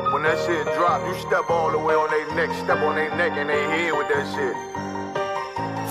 out. When that shit drop, you step all the way on their neck, step on their neck and their head with that shit.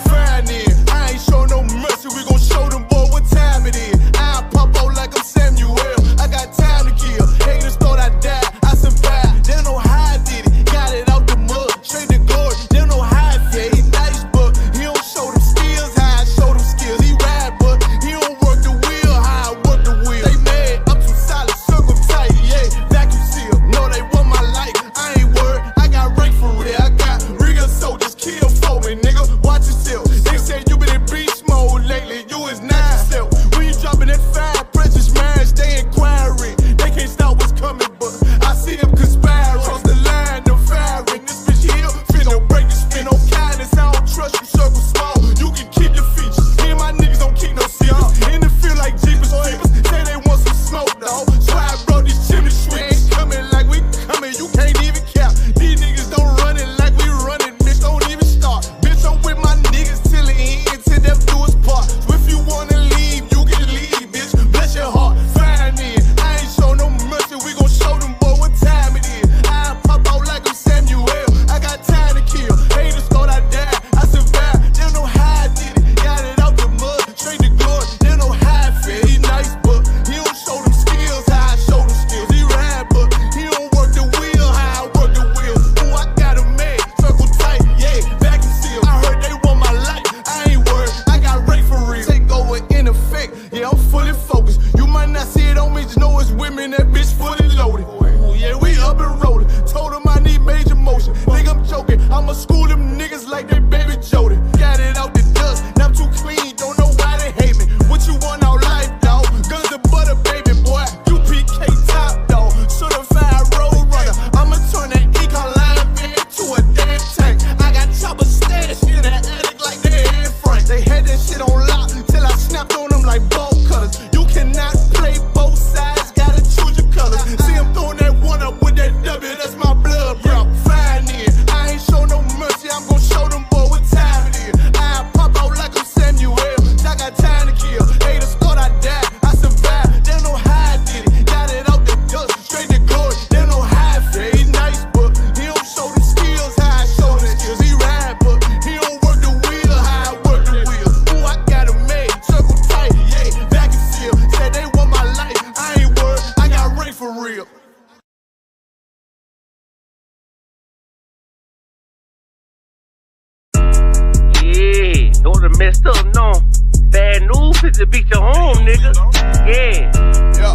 Fine then, I ain't show no mercy, we gon' show them boy what time it is. I pop out like I'm Samuel, I got time to kill. Haters thought I died, I survived. They don't know how I did it, got it out the mud, straight to glory. They don't know how I feel, he nice but he don't show them skills, how I show them skills. He ride but he don't work the wheel, how I work the wheel. They mad, I'm too solid, circle tight, yeah, vacuum seal. No, they want my life, I ain't worried, I got rank for real. I got real soldiers, kill for me, nigga, watch yourself. They say you been in beast mode lately, you is not yourself. When you dropping that fire, precious marriage, they inquiring. They can't stop what's coming, but I see them conspiring. Cross the line, them firing. This bitch here, finna break the spin. No kindness, I don't trust you, circle small. You can keep your features. Me and my niggas don't keep no secrets. In the field like Jeepers Creepers, say they want some smoke, dawg. So I brought these chimney sweeps. Coming like we coming, you can't even cap. These niggas don't run it like we running, bitch, don't even start. Bitch, I'm with my niggas till the end, till them do us part. So if you wanna leave, you can leave, bitch. Bless your heart, fine then. I ain't show no mercy, we gon' show them boy what time it is. I pop out like I'm Samuel, I got time to kill. Haters thought I died, I survived. They don't know how I did it, got it out the mud, straight to glory. They don't know how I feel. He nice, but he don't show them skills, how I show them skills. He ride, but he don't work the wheel, how I work the wheel. Ooh, I got him made, circle tight, yeah, vacuum seal. I heard they want my life, I ain't worried, I got rank for real. Take over in effect, yeah, I'm fully focused. You might not see it on me, just know it's women, that bitch fully loaded. Ooh, yeah, we up and rolling. Told him I need major motion. Think I'm joking, I'ma school them niggas like they baby Jody. Got it out the dust, now I'm too clean, don't know why they hate me. What you want out life, dawg? Guns to butter, baby boy. UPK top, dawg. Certified road runner. I'ma turn that econ van to a damn tank. I got choppers stashed in the attic like they Anne Frank. They had that shit on lock till I snapped on them like bolt cutters. You cannot play both sides, gotta choose your colors. See him throwing that one up with that W, that's my blood, bro. Fine then, I ain't show no mercy, I'm gon' show them boy what time it is. I pop out like I'm Samuel, I got time to kill. Haters thought I died, I survived. They don't know how I did it, got it out the dust, straight to glory. They don't know how I feel. He nice, but he don't show the skills, how I show the skills. He ride, but he don't work the wheel, how I work the wheel. Ooh, I got him made, circle tight, yeah, vacuum seal. Said they want my life, I ain't worried, I got rank for real. Yeah, those are messed up, no. Bad news is to beat your home, nigga. Yeah. Yeah.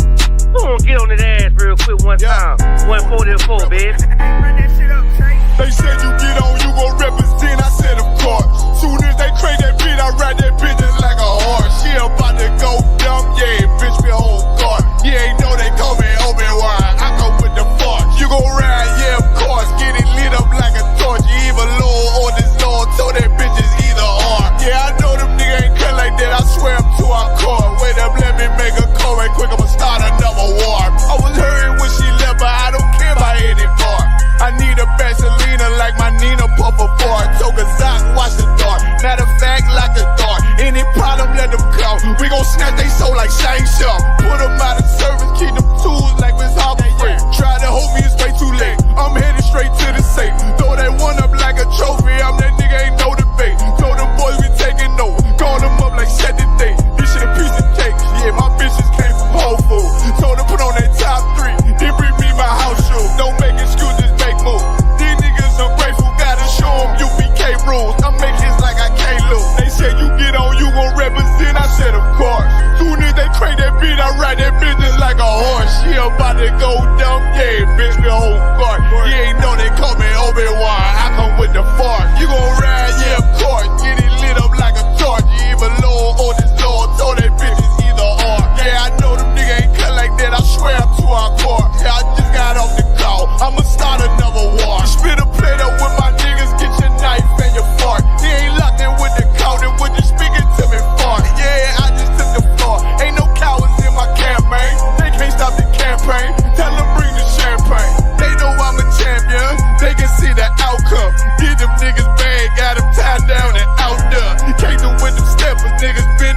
Go on, get on that ass real quick one time. 144, baby. Run that shit up, Trey. They said you get on, you gon' represent, I said of course. Soon as they crank that beat, I ride that bitch just like a horse. She about to go dumb, yeah, bitch me a whole car. You ain't know they call me Obi-Wan, I come with the force. You gon' ride, yeah, of course, get it lit up like a torch. You either low or this Lord, so that bitch is either or. Yeah, I know them niggas ain't cut like that, I swear I'm to our core. Wait up, let me make a call right quick, I'ma start another war. I was hurting when she left, but I don't care about any part. I need a Vaselina like my Nina Puffer bar. Took a Zach, watch the dark. Matter of fact, like a dart. Any problem, let them come. We gon' snatch they soul like Shang Tsung. Put them out of service, keep them tools like Miss Hopper free. Try to hold me, it's way too late. I'm headed straight to the safe. Throw that one up like a trophy. I'm that nigga, ain't no debate. Told them boys we taking over. Call them up like set the date. This shit a piece of cake. Yeah, my bitches came from Whole Foods. Told them put on that top 3. Then bring me my house shoes. Don't make excuses, make moves. These niggas ungrateful, gotta show them UPK rules. I make hits like I can't lose. They said you get on, you gon' represent. I said of course. Soon as they crank that beat, I ride that business like a horse. She about to go dumb, yeah, bitch me a whole guard. You ain't know they call me Obi-Wan, I come with the force. You gon' ride, yeah, of course. Get it lit up like a torch. You either low or this Lord, so that bitch is either or. Yeah, I know them niggas ain't cut like that, I swear I'm to our core. Yeah, I just got off the call, I'ma start another war. Spit a plate up with my niggas, get your knife and your fork. He ain't locked in with the counter, with you speaking to me far. Yeah, I just took the floor, ain't no cowards in my campaign. They can't stop the campaign, tell them bring the champagne. They know I'm a champion, they can see the outcome. Get them niggas bad, got them tied down and out there. Can't do with them steppers, niggas been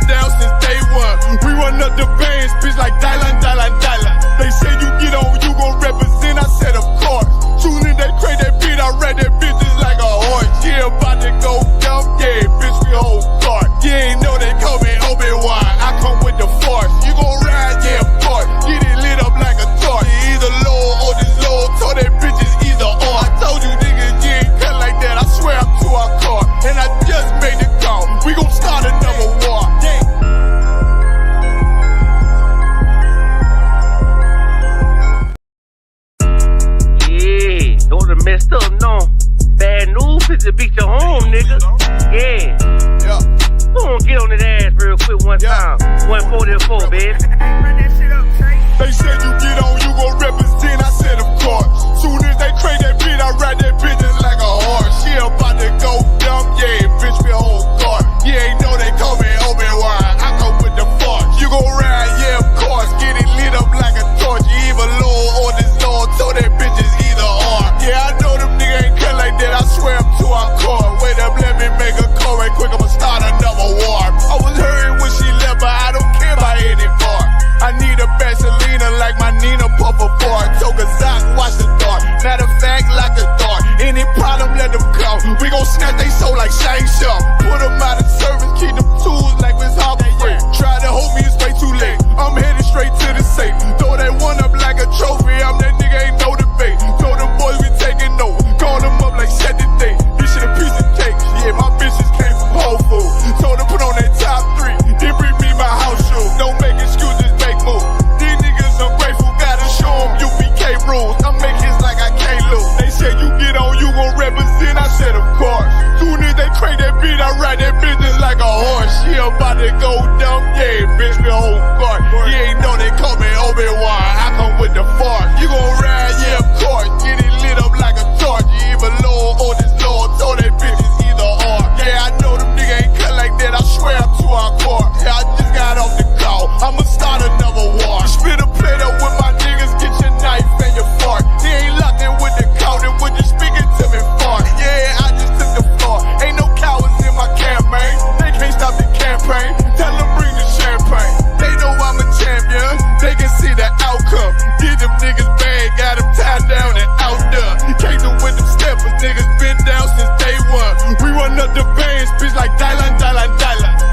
nigga. Yeah. Yeah. Go on, get on that ass real quick one time. 144, baby. They said you get on, you gon' represent. I said, of course. Soon as they crank that beat, I ride that bitch just like a horse. She about to go dumb, yeah, bitch, me whole car. You ain't know they call me Obi-Wan. I come with the force. You gon' ride, yeah, of course. Get it lit up like a torch. You either low or this Lord, so that bitch is either or. Yeah, I know them niggas ain't cut like that. I swear I'm to our core. Wait up, let me make a call right quick. I'ma start another war. I was hurting when she left, but I don't care about any part. I need a Vaseline like my Nina Puffer bar. Took a Zoc, watch the dark. Matter of fact, like a dart. Any problem, let them come. We gon' snatch they soul like Shang Tsung. Put them out of service, keep them tools like Miss Harper Free. Try to hold me, it's way too late. I'm headed straight to the safe. Throw that one up like a trophy. I'm that nigga, ain't no debate. Told them boys we taking over. Call them up like set the date. This shit a piece of cake. Yeah, my bitches came from Whole Foods. Told them put on that top 3. Then bring me my house shoes. Don't make excuses. These niggas ungrateful, gotta show them UPK rules. I make hits like I can't lose. They said you get on, you gon' represent. I said of course. Soon as they crank that beat, I ride that business like a horse. She about to go dumb, yeah, bitch, me whole guard. You ain't know they call me Obi-Wan. I come with the force. You gon' ride, yeah, of course. Get it lit up like a torch. You either low or this Lord, so that bitch is either or. Yeah, I know them niggas ain't cut like that. I swear I'm to our core. Yeah, I just got off the call. I'ma start another war. Spit a plate up with my niggas, get your knife and your fork. He ain't locked in with the count and when you speaking to me fart. Yeah, I just took the floor. Ain't no cowards in my campaign. They can't stop the campaign. Tell them bring the champagne. They know I'm a champion. They can see the outcome. Get them niggas bad, got them tied down and out there. Came through with them steppers, niggas been down since day one. We run up the bands, bitch like Dylan.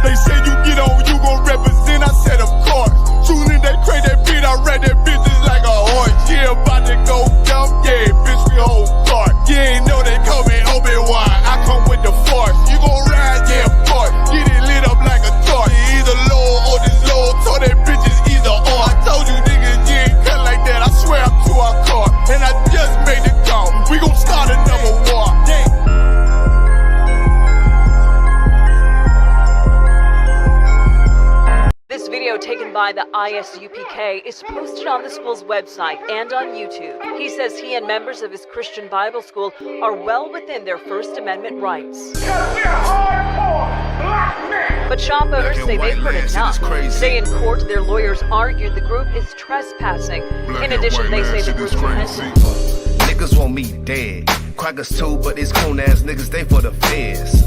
They say you get on, you gon' represent. I said of course. Soon as they crank that beat, I ride that bitch just like a horse. Yeah, about to go dumb, yeah, bitch, we whole guard. You ain't know they call me Obi-Wan. I come with the force. You gon' ride, yeah, of course. Get it lit up like a torch. You either low or this low, so that bitch is either or. I told you niggas, you ain't cut like that. I swear I'm to our car. And I just made the call. We gon' start another war. Yeah. This video taken by the ISUPK is posted on the school's website and on YouTube. He says he and members of his Christian Bible school are well within their First Amendment rights. But shop owners say they've heard enough. Today in court, their lawyers argued the group is trespassing. In addition, they say the group niggas want me dead. Crackers too, but these coon ass niggas, they for the feds.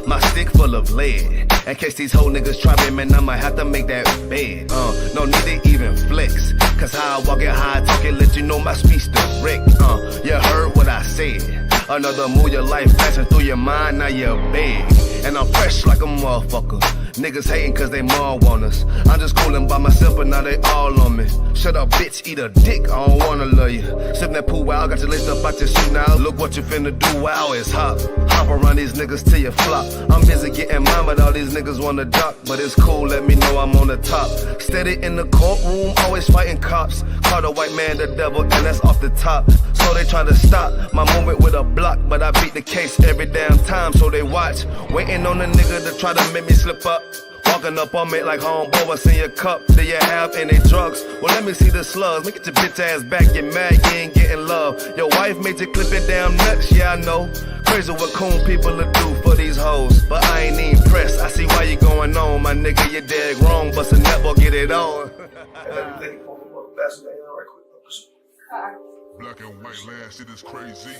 My stick full of lead. In case these whole niggas try me, man, I might have to make that bed. No need to even flex. Cause how I walk it, how I talk it, let you know my speech direct. You heard what I said. Another move, your life flashing through your mind, now you're big. And I'm fresh like a motherfucker. Niggas hating cause they more want us. I'm just coolin' by myself, but now they all on me. Shut up, bitch, eat a dick, I don't wanna love you. Sip that pool, wow, got your list up out your shoe now. Look what you finna do, wow, it's hot. Hop around these niggas till you flop. I'm busy getting mine, but all these niggas wanna duck. But it's cool, let me know I'm on the top. Steady in the courtroom, always fighting cops. Call the white man the devil, and that's off the top. So they try to stop my movement with a block, but I beat the case every damn time, so they watch. Waiting on a nigga to try to make me slip up. Walking up on me like homeboy, what's in your cup? Do you have any drugs? Well, let me see the slugs. Make it your bitch ass back, get mad, you ain't getting love. Your wife made you clip it damn nuts, yeah I know. Crazy what coon people will do for these hoes. But I ain't even pressed, I see why you going on. My nigga, you dead wrong, bust a nut, get it on. Black and white land, shit is crazy.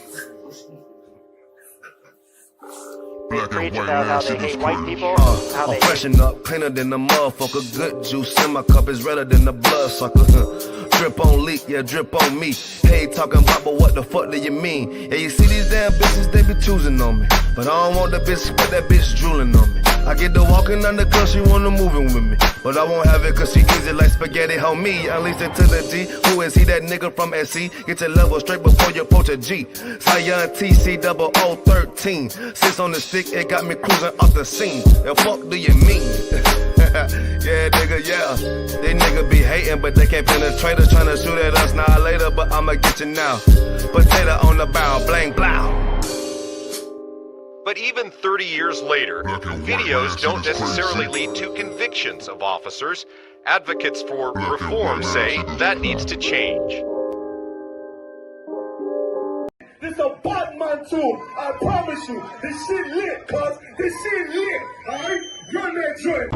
Black and white land, shit is crazy. I'm freshen up, cleaner than the motherfucker. Good juice in my cup is redder than the blood sucker. Drip on leak, yeah, drip on me. Hey, talking about, but what the fuck do you mean? Yeah, you see these damn bitches, they be choosing on me. But I don't want the bitch, but that bitch drooling on me. I get the walking on the cause she wanna moving with me. But I won't have it cause she easy like spaghetti, homie. Unleashed it to the G. Who is he, that nigga from SC? Get your level straight before you approach a G. Cyan TC 0013. 6 on the stick, it got me cruising off the scene. The fuck do you mean? Yeah, nigga, yeah. They nigga be hating, but they can't penetrate us. Tryna shoot at us now later, but I'ma get you now. Potato on the bow, blang, blow. But even 30 years later, videos don't necessarily lead to convictions of officers. Advocates for reform say that needs to change. This a Batman tool, I promise you. This shit lit, cuz. This shit lit, alright? Run that joint.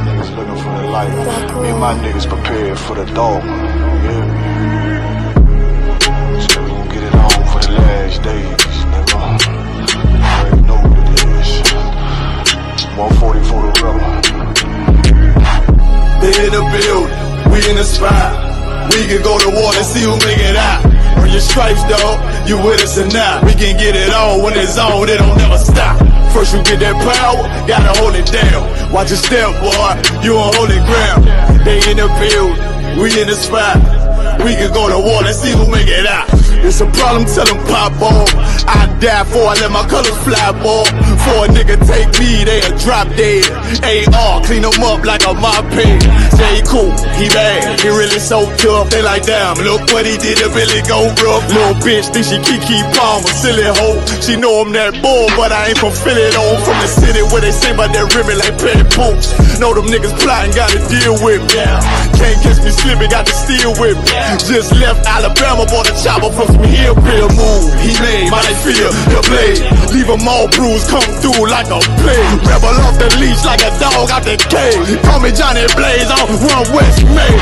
Niggas looking for the light. Me and my niggas prepared for the dog. Yeah. So we gon' get it on for the last days, nigga. You already know what it is. 140 for the rebel. They in the building, we in the spot. We can go to war and see who make it out. Earn your stripes, dog, you with us or not. We can get it on when it's on, it don't never stop. First you get that power, gotta hold it down. Watch your step, boy, you on holy ground. They in the building, we in the spot. We can go to war and see who make it out. It's a problem, tell them pop on. I die for I let my colors fly, boy. For a nigga take me, they'll drop dead. AR, clean them up like a mop pig. Say cool, he bad, he really so tough. They like, damn, look what he did, it really go rough. Little bitch think she Kiki Palmer, silly hoe. She know I'm that bull, but I ain't from Philly though. From the city where they say about that ribbon like petty poops. Know them niggas plotting, gotta deal with me. Can't catch me slipping, got to steal with me. Just left Alabama, bought a chopper from some hillbill move. He made my feel the blade. Leave them all bruised, come through like a plague. Rebel off the leash like a dog out the cage. Call me Johnny Blaze on Run West May.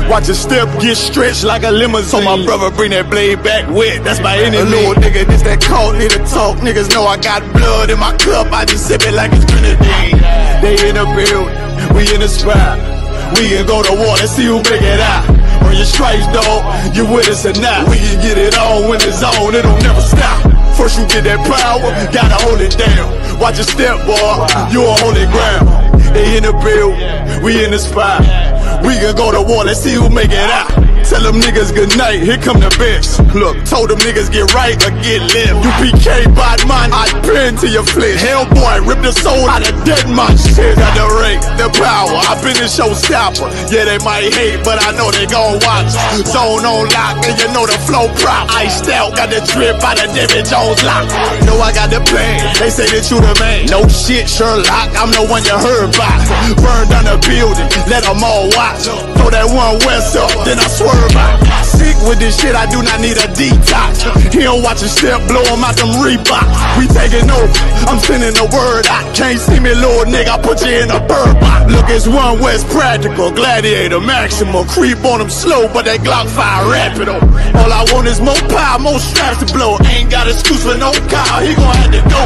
Watch your step get stretched like a limousine. So my brother bring that blade back wet, that's my enemy. A little nigga, this that cold, need to talk. Niggas know I got blood in my cup, I just sip it like it's grenadine. They in the building, we in the spot. We can go to war and see who make it out. Earn your stripes, dog, you with us or not. We can get it on when it's on, it don't never stop. First you get that power, gotta hold it down. Watch your step, boy, you on holy ground. They in the building, we in the spot. We can go to war, let's see who make it out. Tell them niggas good night, here come the best. Look, told them niggas get right or get left. UPK, bad man, I pin to your flesh. Hellboy, rip the soul out of dead man shit. Got the rate, the power, I been a showstopper. Yeah, they might hate, but I know they gon' watch. Zone on lock, and you know the flow prop. Iced out, got the drip out of David Jones lock. Know I got the plan, they say that you the man. No shit, Sherlock, I'm the one you heard about. Burn down the building, let them all watch. Throw that one west up, then I swerve out. Sick with this shit, I do not need a detox. He don't watch a step, blow him out them Reeboks. We taking over, I'm sending the word out. Can't see me, little nigga, I put you in a bird box. Look, it's One West practical, gladiator, maximal. Creep on them slow, but that Glock fire rapido. All I want is more power, more straps to blow. Ain't got excuse for no car, he gon' have to go.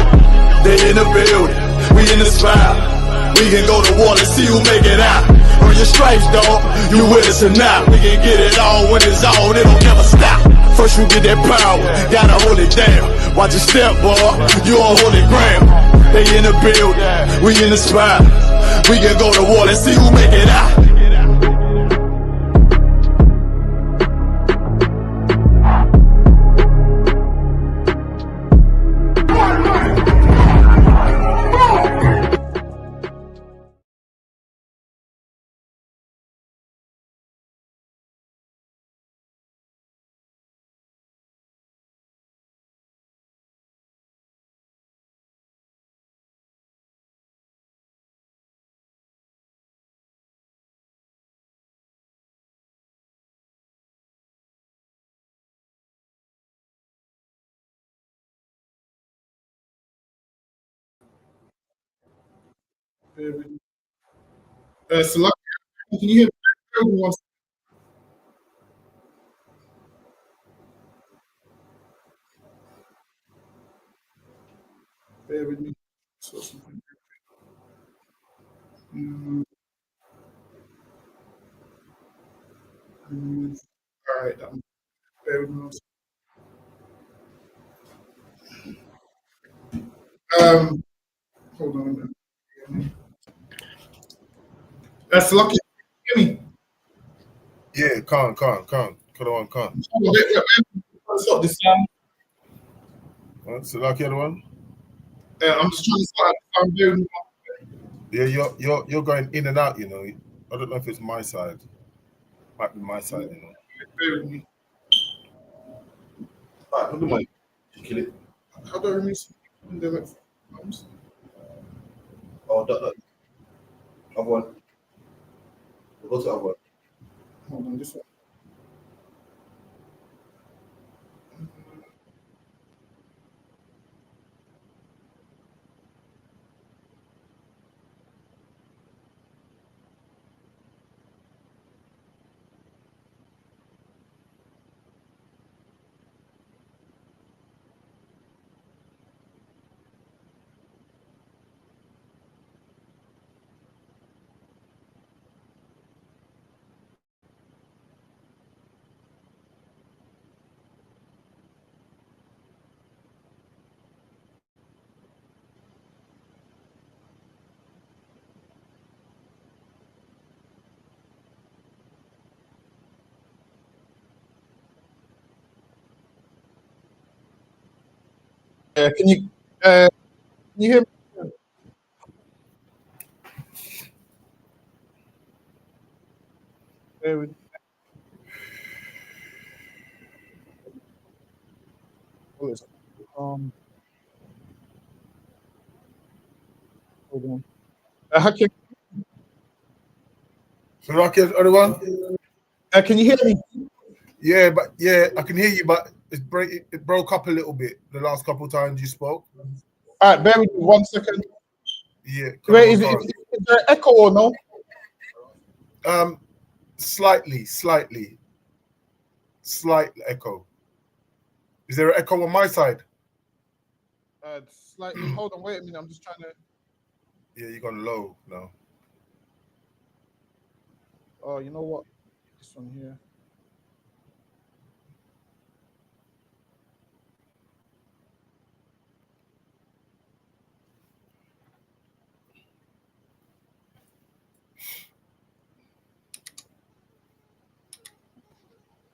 They in the building, we in the spot. We can go to war and see who make it out. Earn your stripes, dog, you with us or not. We can get it on when it's on, it don't never stop. First you get that power, gotta hold it down. Watch your step, boy, you on holy ground. They in the building, we in the spot. We can go to war and see who make it out. Select, can you hear me? Bear with me. So something. All right, bear with me. Hold on a minute. That's lucky. Hear me? Yeah, con. Cut on, con. Stop this sound. What's the lucky other one? I'm just trying to start the sound. Bear with me. Yeah, you're going in and out, you know. I don't know if it's my side. Might be my side, you know. Bear with me. Alright, look at mine. Kill it. How do I remove pandemic forms? Oh, dot. Other one. We'll go to the other one. Hold on, this one. Can you hear me? There we hold on. Can you hear me? Yeah, I can hear you, but it broke up a little bit the last couple of times you spoke. All right, bear with me 1 second. Yeah. Wait, is there echo or no? Slightly. Slight echo. Is there an echo on my side? Slightly. Hold on, wait a minute. I'm just trying to. Yeah, you're gone low now. Oh, you know what? This one here.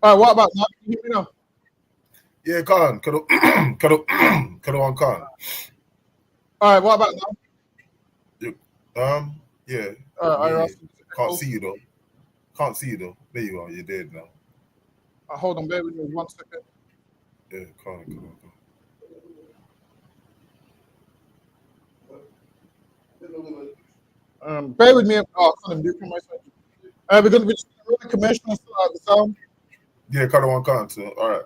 All right, what about now? Can you hear me now? Yeah, Khan. Kado Khan. All right, what about now? Yeah. Yeah. Can't see you though. There you are. You're dead now. Hold on, bear with me 1 second. Yeah, come on. Bear with me. Oh, I can't do it from my side. We're going to be just really conventional the sound. Yeah, Kado Khan. So, all right.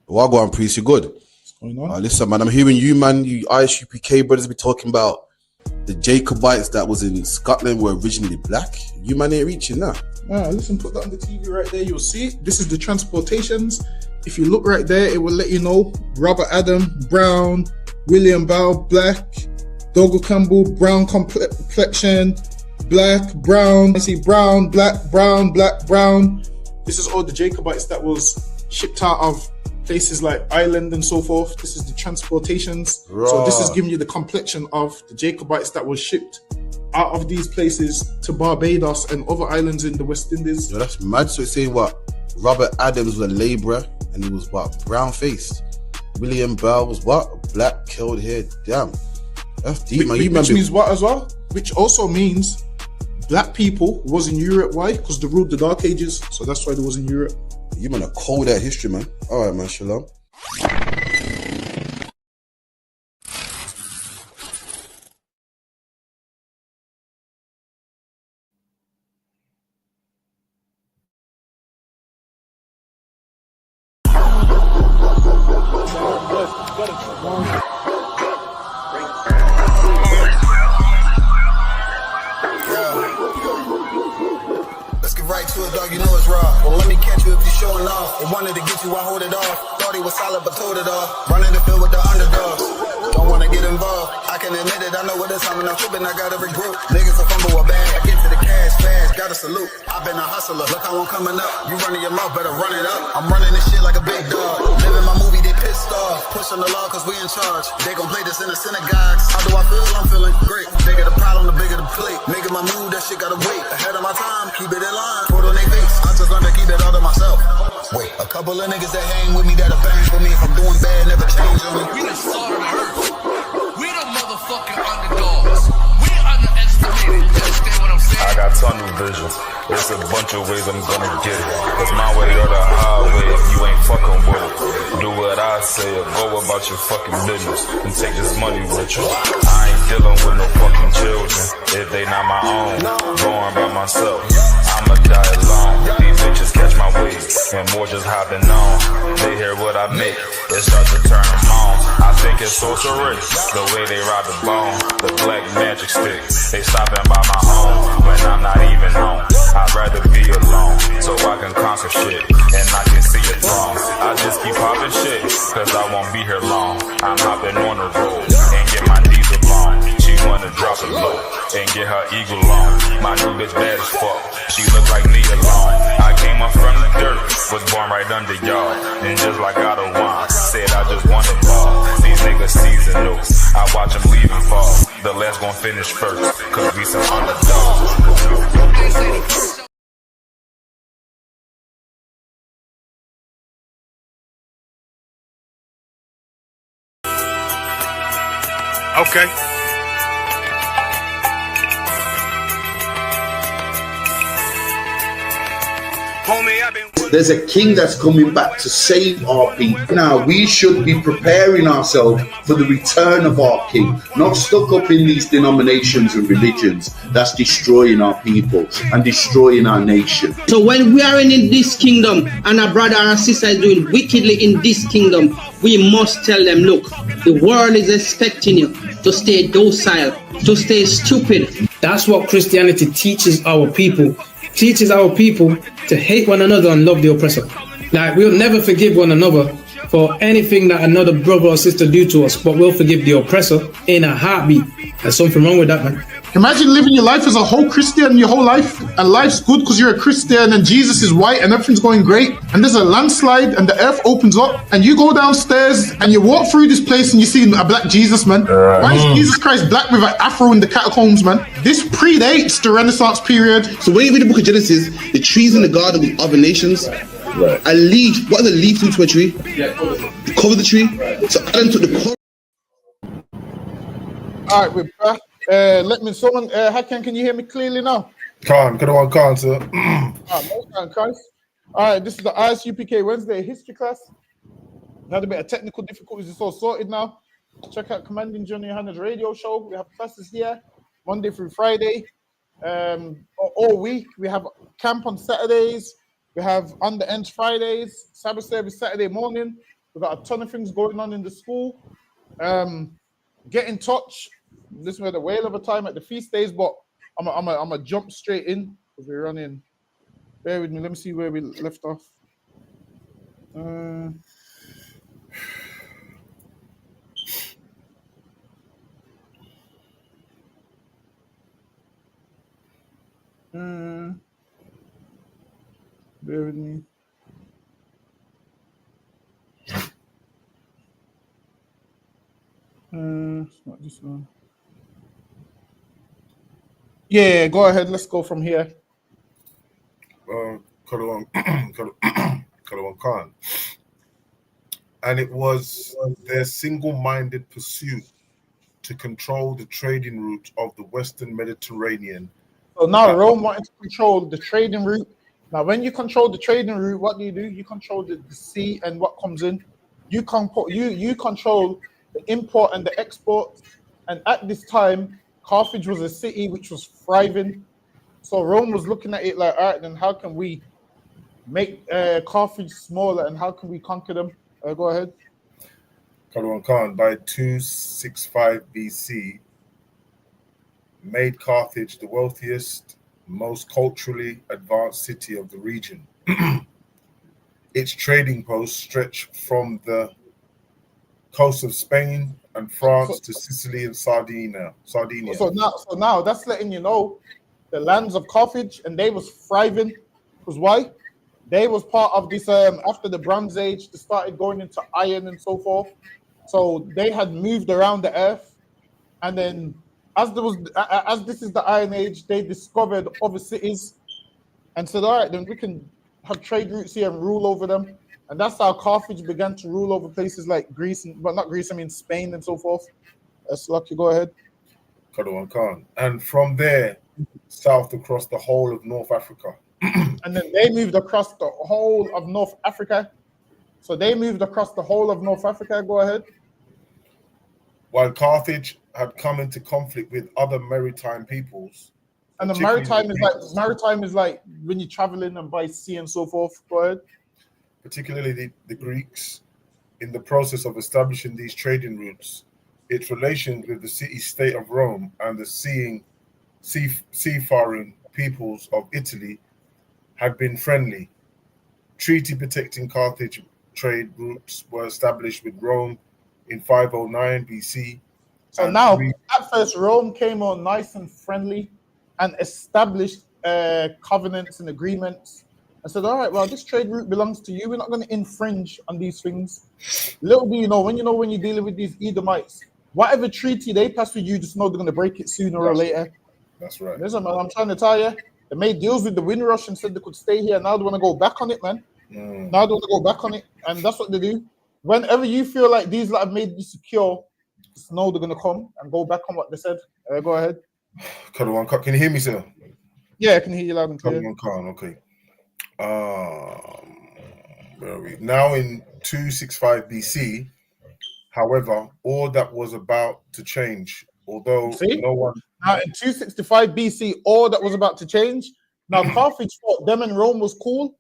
Wagwan priest, you good? What's going on? Listen, man, I'm hearing you, man. You ISUPK brothers be talking about the Jacobites that was in Scotland were originally black. You man ain't reaching that. Listen, put that on the TV right there. You'll see. This is the transportations. If you look right there, it will let you know. Robert Adam, brown. William Bow, black. Dogo Campbell, brown complexion. Black, brown. I see brown, black, brown, black, brown. This is all the Jacobites that was shipped out of places like Ireland and so forth. This is the transportations. Right. So this is giving you the complexion of the Jacobites that was shipped out of these places to Barbados and other islands in the West Indies. Yo, that's mad. So it's saying what? Robert Adams was a labourer and he was what? Brown faced. William Bell was what? Black, curled hair. Damn. That's deep, man. Which means what as well? Which also means black people was in Europe. Why? Because they ruled the Dark Ages. So that's why they was in Europe. You man are cold at history, man. All right, man. Shalom. Let's get right to it, dog. You know it's raw. Well, let me catch you if you're showing off. They wanted to get you, I hold it off. Thought he was solid, but told it off. Running the field with the underdogs. Don't wanna get involved. I can admit it, I know what it's coming. I'm tripping, I got every group. Niggas will fumble a bag. I get to the cash fast, gotta salute. I've been a hustler, look how I'm coming up. You running your mouth, better run it up. I'm running this shit like a big dog. Living my movie, they pissed off. Pushing the law, cause we in charge. They gon' play this in the synagogues. How do I feel? I'm feeling great. Bigger the problem, the bigger the plate. Making my move, that shit gotta wait. Ahead of my time, keep it in line. Put on their face, I just learned to keep it all to myself. Wait, a couple of niggas that hang with me that'll bang for me. If I'm doing bad, never change on me. We the salt of the earth. We the motherfucking underdogs. We underestimated. You understand what I'm saying? I got tunnel vision. There's a bunch of ways I'm gonna get it. It's my way or the highway if you ain't fucking with it. Do what I say or go about your fucking business and take this money with you. I ain't dealing with no fucking children if they not my own. Going by myself, I'ma die alone. These bitches catch my wave and more just hopping on. They hear what I make, it starts to turn them on. I think it's sorcery, the way they ride the bone, the black magic stick. They stopping by my home when I'm not even home. I'd rather be alone so I can conquer shit and I can see it wrong. I just keep popping shit cause I won't be here long. I'm hopping on the road and get my diesel on. She wanna drop it low and get her eagle on. My new bitch bad as fuck, she look like me alone. I came up from the dirt, was born right under y'all. And just like God of wine, said I just want it all. These niggas seasonal, I watch them leave and fall. The last gon' finish first, cause we some underdogs. Okay. There's a king that's coming back to save our people. Now we should be preparing ourselves for the return of our king, not stuck up in these denominations and religions that's destroying our people and destroying our nation. So when we are in this kingdom and a brother and a sister is doing wickedly in this kingdom, we must tell them, look, the world is expecting you to stay docile, to stay stupid. That's what Christianity teaches our people. Teaches our people to hate one another and love the oppressor. Like, we'll never forgive one another for anything that another brother or sister do to us, but we'll forgive the oppressor in a heartbeat. There's something wrong with that, man. Imagine living your life as a whole Christian your whole life, and life's good because you're a Christian and Jesus is white and everything's going great, and there's a landslide and the earth opens up and you go downstairs and you walk through this place and you see a black Jesus, man. Why is Jesus Christ black with an afro in the catacombs, man? This predates the Renaissance period. So when you read the book of Genesis, the trees in the garden with other nations, right. A leaf, what is a leaf into a tree? Yeah, cover the tree. So Adam took the cover. All right, we're back. Let me, someone, Hakan, can you hear me clearly now? Can't, sir. All right, this is the ISUPK Wednesday history class. Had a bit of technical difficulties, it's all sorted now. Check out Commanding Johnny Hannah's radio show. We have classes here Monday through Friday. All week. We have camp on Saturdays. We have on the ends Fridays, Sabbath service Saturday morning. We've got a ton of things going on in the school. Get in touch. This was a whale of a time at the feast days, but I'm a jump straight in because we're running. Bear with me. Let me see where we left off. Bear with me. It's not this one. Yeah, go ahead. Let's go from here. Kalawan Khan. And it was their single-minded pursuit to control the trading route of the Western Mediterranean. So now Rome wanted to control the trading route. Now, when you control the trading route, what do? You control the sea and what comes in. You control the import and the export. And at this time, Carthage was a city which was thriving. So Rome was looking at it like, all right, then how can we make Carthage smaller and how can we conquer them? Go ahead. Kalawan Khan, by 265 BC, made Carthage the wealthiest, most culturally advanced city of the region. Its trading posts stretch from the coast of Spain and France to Sicily and Sardinia. So now that's letting you know the lands of Carthage, and they was thriving. Because why? They was part of this after the Bronze Age. They started going into iron and so forth. So they had moved around the earth, and then as this is the Iron Age, they discovered other cities and said, all right, then we can have trade routes here and rule over them. And that's how Carthage began to rule over places like Greece, but not Greece, I mean Spain and so forth. Lucky, go ahead. Kalawan Khan. And from there, south across the whole of North Africa. And then they moved across the whole of North Africa. So they moved across the whole of North Africa. Go ahead. While Carthage had come into conflict with other maritime peoples. And the maritime is like when you're traveling and by sea and so forth. Go ahead. Particularly the Greeks, in the process of establishing these trading routes, its relations with the city-state of Rome and the seafaring peoples of Italy had been friendly. Treaty protecting Carthage trade routes were established with Rome in 509 BC. So now, at first, Rome came on nice and friendly and established covenants and agreements and said, all right, well, this trade route belongs to you. We're not going to infringe on these things. Little do you know, when you're dealing with these Edomites, whatever treaty they pass with you, just know they're going to break it sooner or later. That's right. Listen, man, I'm trying to tell you, they made deals with the Windrush and said they could stay here. Now they want to go back on it, man. Now they want to go back on it. And that's what they do. Whenever you feel like these that have made you secure, just know they're going to come and go back on what they said. Go ahead. Can you hear me, sir? Yeah, I can hear you loud and clear. Okay. Where are we? Now in 265 BC, however, all that was about to change, although no one... Now in 265 BC, all that was about to change. Now Carthage thought them and Rome was cool,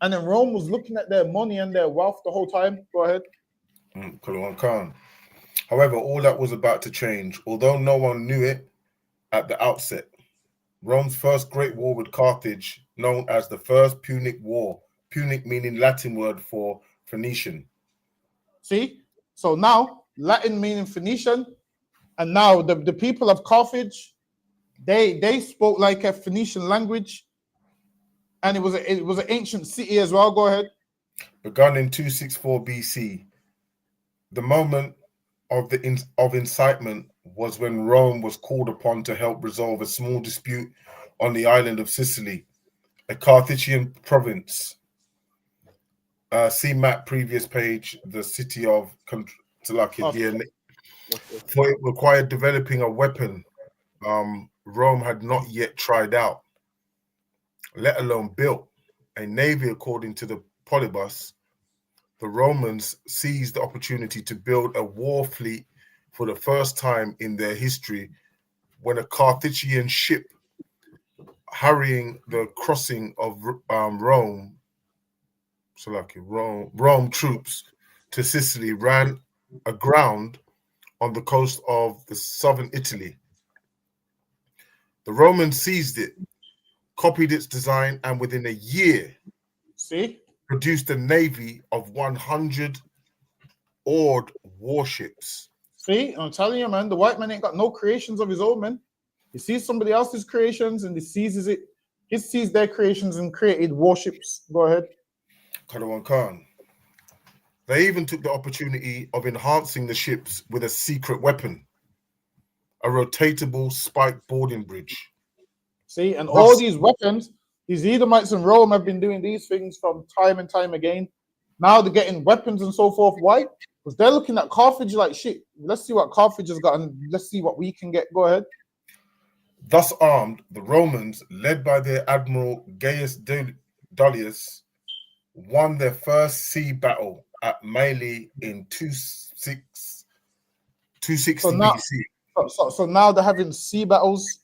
and then Rome was looking at their money and their wealth the whole time. Go ahead. However, all that was about to change, although no one knew it at the outset. Rome's first great war with Carthage, known as the First Punic War, Punic meaning Latin word for Phoenician. See? So now, Latin meaning Phoenician, and now the people of Carthage, they spoke like a Phoenician language, and it was an ancient city as well. Go ahead. Begun in 264 BC, the moment of incitement was when Rome was called upon to help resolve a small dispute on the island of Sicily, a Carthaginian province. See map, previous page, the city of Tulaki. For it required developing a weapon Rome had not yet tried out, let alone built. A navy, according to the Polybus. The Romans seized the opportunity to build a war fleet for the first time in their history when a Carthaginian ship hurrying the crossing of Rome troops to Sicily ran aground on the coast of the southern Italy. The Romans seized it, copied its design, and within a year, produced a navy of 100 oared warships. See, I'm telling you, man, the white man ain't got no creations of his own, man. He sees somebody else's creations and he seizes it. He sees their creations and created warships. Go ahead. Kadawan Khan. They even took the opportunity of enhancing the ships with a secret weapon, a rotatable spiked boarding bridge. See, and all these weapons, these Edomites in Rome have been doing these things from time and time again. Now they're getting weapons and so forth. Why? Because they're looking at Carthage like, shit, let's see what Carthage has got and let's see what we can get. Go ahead. Thus armed, the Romans, led by their admiral Gaius Dullius, won their first sea battle at Mali in 260 BC. So now they're having sea battles.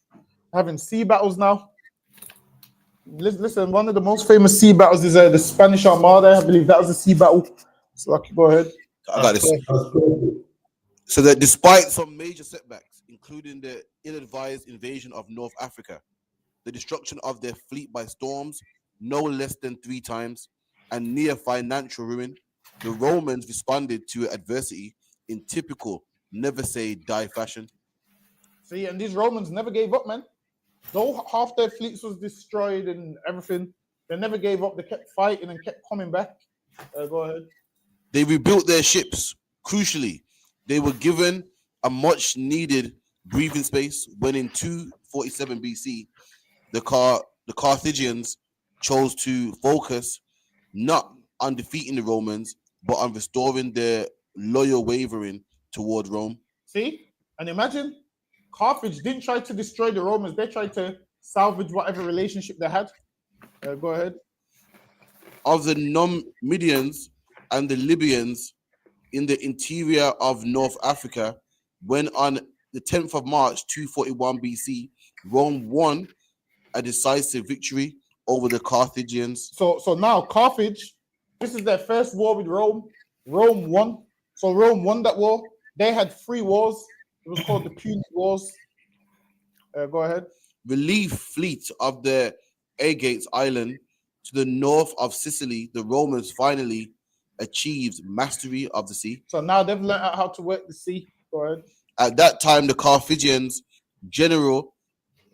Now. Listen, one of the most famous sea battles is the Spanish Armada. I believe that was a sea battle. So Lucky, go ahead. I got this. So that despite some major setbacks, including the ill-advised invasion of North Africa, the destruction of their fleet by storms no less than 3 times, and near financial ruin, the Romans responded to adversity in typical never say die fashion. See, and these Romans never gave up, man. Though half their fleets was destroyed and everything, they never gave up. They kept fighting and kept coming back. Go ahead. They rebuilt their ships. Crucially, they were given a much needed breathing space when in 247 BC, the Carthaginians chose to focus not on defeating the Romans, but on restoring their loyal wavering toward Rome. See? And imagine, Carthage didn't try to destroy the Romans. They tried to salvage whatever relationship they had. Go ahead. Of the Numidians and the Libyans in the interior of North Africa, when on the 10th of March 241 BC, Rome won a decisive victory over the Carthaginians. So now Carthage, this is their first war with Rome. Rome won. So Rome won that war. They had 3 wars. It was called the Punic Wars. Go ahead. Relief fleet of the Aegates Island to the north of Sicily, the Romans finally achieved mastery of the sea. So now they've learned out how to work the sea. Go ahead. At that time, the Carthaginians general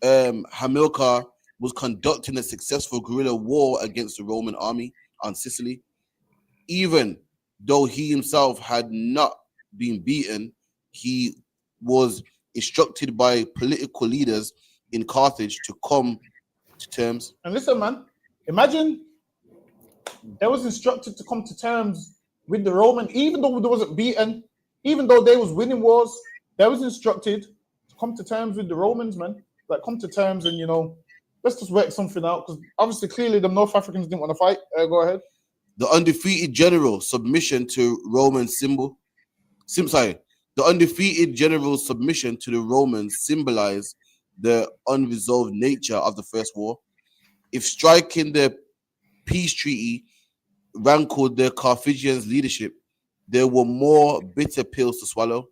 Hamilcar was conducting a successful guerrilla war against the Roman army on Sicily. Even though he himself had not been beaten, he was instructed by political leaders in Carthage to come to terms. And listen, man, imagine they was instructed to come to terms with the Roman, even though they wasn't beaten, even though they was winning wars, they was instructed to come to terms with the Romans, man. Like, come to terms and, you know, let's just work something out, because obviously, clearly, the North Africans didn't want to fight. Go ahead. The undefeated general submission to Roman the undefeated general's submission to the Romans symbolized the unresolved nature of the First War. If striking the peace treaty rankled the Carthaginians' leadership, there were more bitter pills to swallow.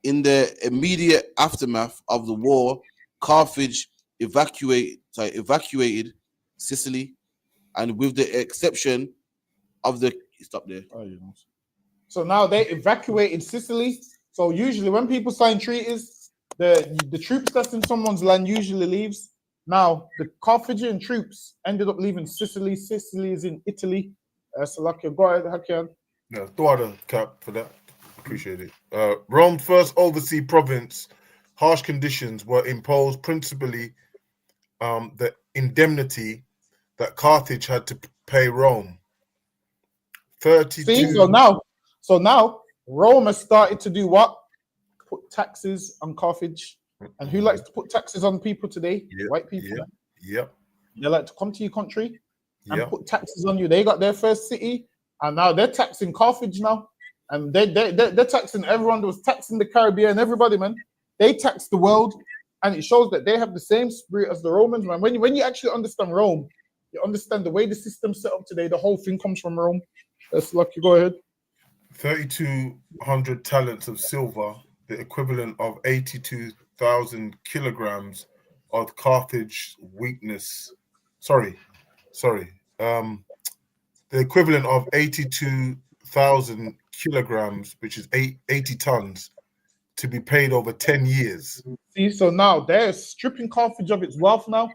In the immediate aftermath of the war, Carthage evacuated Sicily, and with the exception of the So now they evacuated Sicily. So usually when people sign treaties, the troops that's in someone's land usually leaves. Now the Carthaginian troops ended up leaving Sicily. Sicily is in Italy. So like go ahead, Hakian. No, throw out a cap for that. Appreciate it. Rome's first overseas province, harsh conditions were imposed, principally the indemnity that Carthage had to pay Rome. 32. See, so now Rome has started to do what? Put taxes on Carthage. And who likes to put taxes on people today? Yep. White people. Yep. They like to come to your country and Yep. put taxes on you. They got their first city, and now they're taxing Carthage now. And they're taxing everyone that was taxing the Caribbean, everybody, man. They tax the world, and it shows that they have the same spirit as the Romans, man. When you actually understand Rome, you understand the way the system's set up today. The whole thing comes from Rome. That's lucky. Go ahead. 3,200 talents of silver, the equivalent of 82,000 kilograms of Carthage weakness. The equivalent of 82,000 kilograms, which is 80 tons, to be paid over 10 years. See, so now they're stripping Carthage of its wealth now.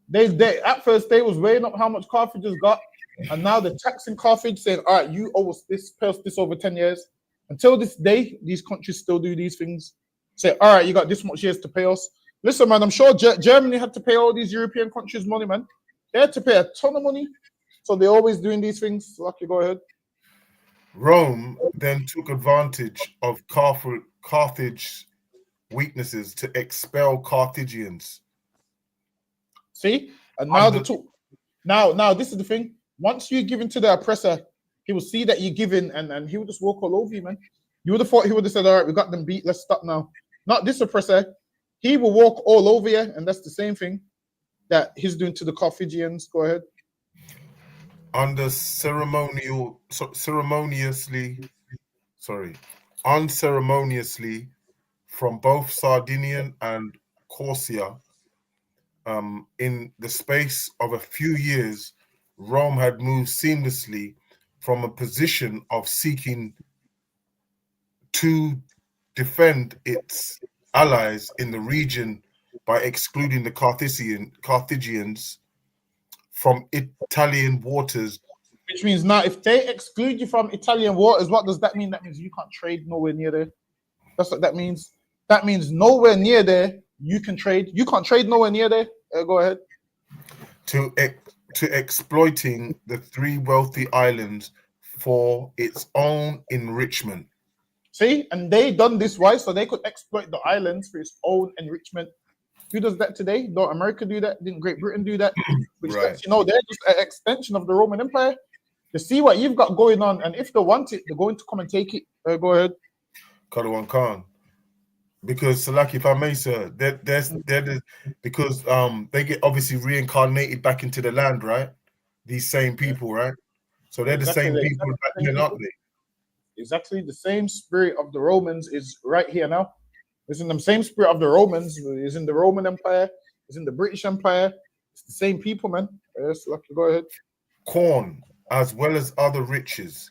They at first they was weighing up how much Carthage has got, and now they're taxing Carthage, saying, all right, you owe us this, pay us this over 10 years. Until this day, these countries still do these things. Say, all right, you got this much years to pay us. Listen, man, I'm sure Germany had to pay all these European countries money, man. They had to pay a ton of money. So they're always doing these things. Lucky, go ahead. Rome then took advantage of Carthage's weaknesses to expel Carthaginians. See? And now now this is the thing. Once you give in to the oppressor, he will see that you're giving, and he will just walk all over you, man. You would have thought he would have said, all right, we got them beat, let's stop now. Not this oppressor. He will walk all over you, and that's the same thing that he's doing to the Carthaginians. Go ahead. Unceremoniously from both Sardinian and Corsia, in the space of a few years, Rome had moved seamlessly from a position of seeking to defend its allies in the region by excluding the Carthaginians from Italian waters. Which means now, if they exclude you from Italian waters, what does that mean? That means you can't trade nowhere near there. That's what that means. That means nowhere near there you can trade. You can't trade nowhere near there. Go ahead. To exploiting the 3 wealthy islands for its own enrichment. See, and they done this why? So they could exploit the islands for its own enrichment. Who does that today? Don't America do that? Didn't Great Britain do that? Which Right. lets you know they're just an extension of the Roman Empire. They see what you've got going on, and if they want it, they're going to come and take it. Go ahead. Kalawan Khan. Because Salaki, if I may, sir, because they get obviously reincarnated back into the land, right? These same people, right? So they're Exactly, the same people back then, aren't they? Exactly, the same spirit of the Romans is right here now. It's in the same spirit of the Romans. Is in the Roman Empire. Is in the British Empire. It's the same people, man. Yes, Lucky, go ahead. Corn, as well as other riches,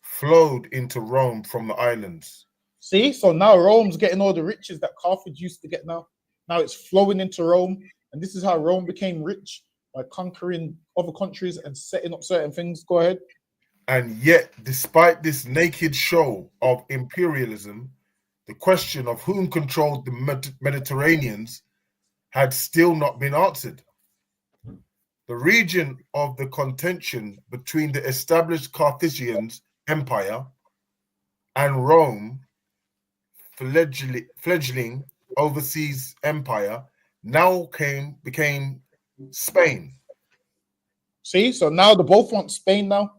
flowed into Rome from the islands. See, so now Rome's getting all the riches that Carthage used to get now. Now it's flowing into Rome. And this is how Rome became rich, by conquering other countries and setting up certain things. Go ahead. And yet, despite this naked show of imperialism, the question of whom controlled the Mediterraneans had still not been answered. The region of the contention between the established Carthaginian Empire and Rome, fledgling overseas empire, now became Spain. See, so now they both want Spain now,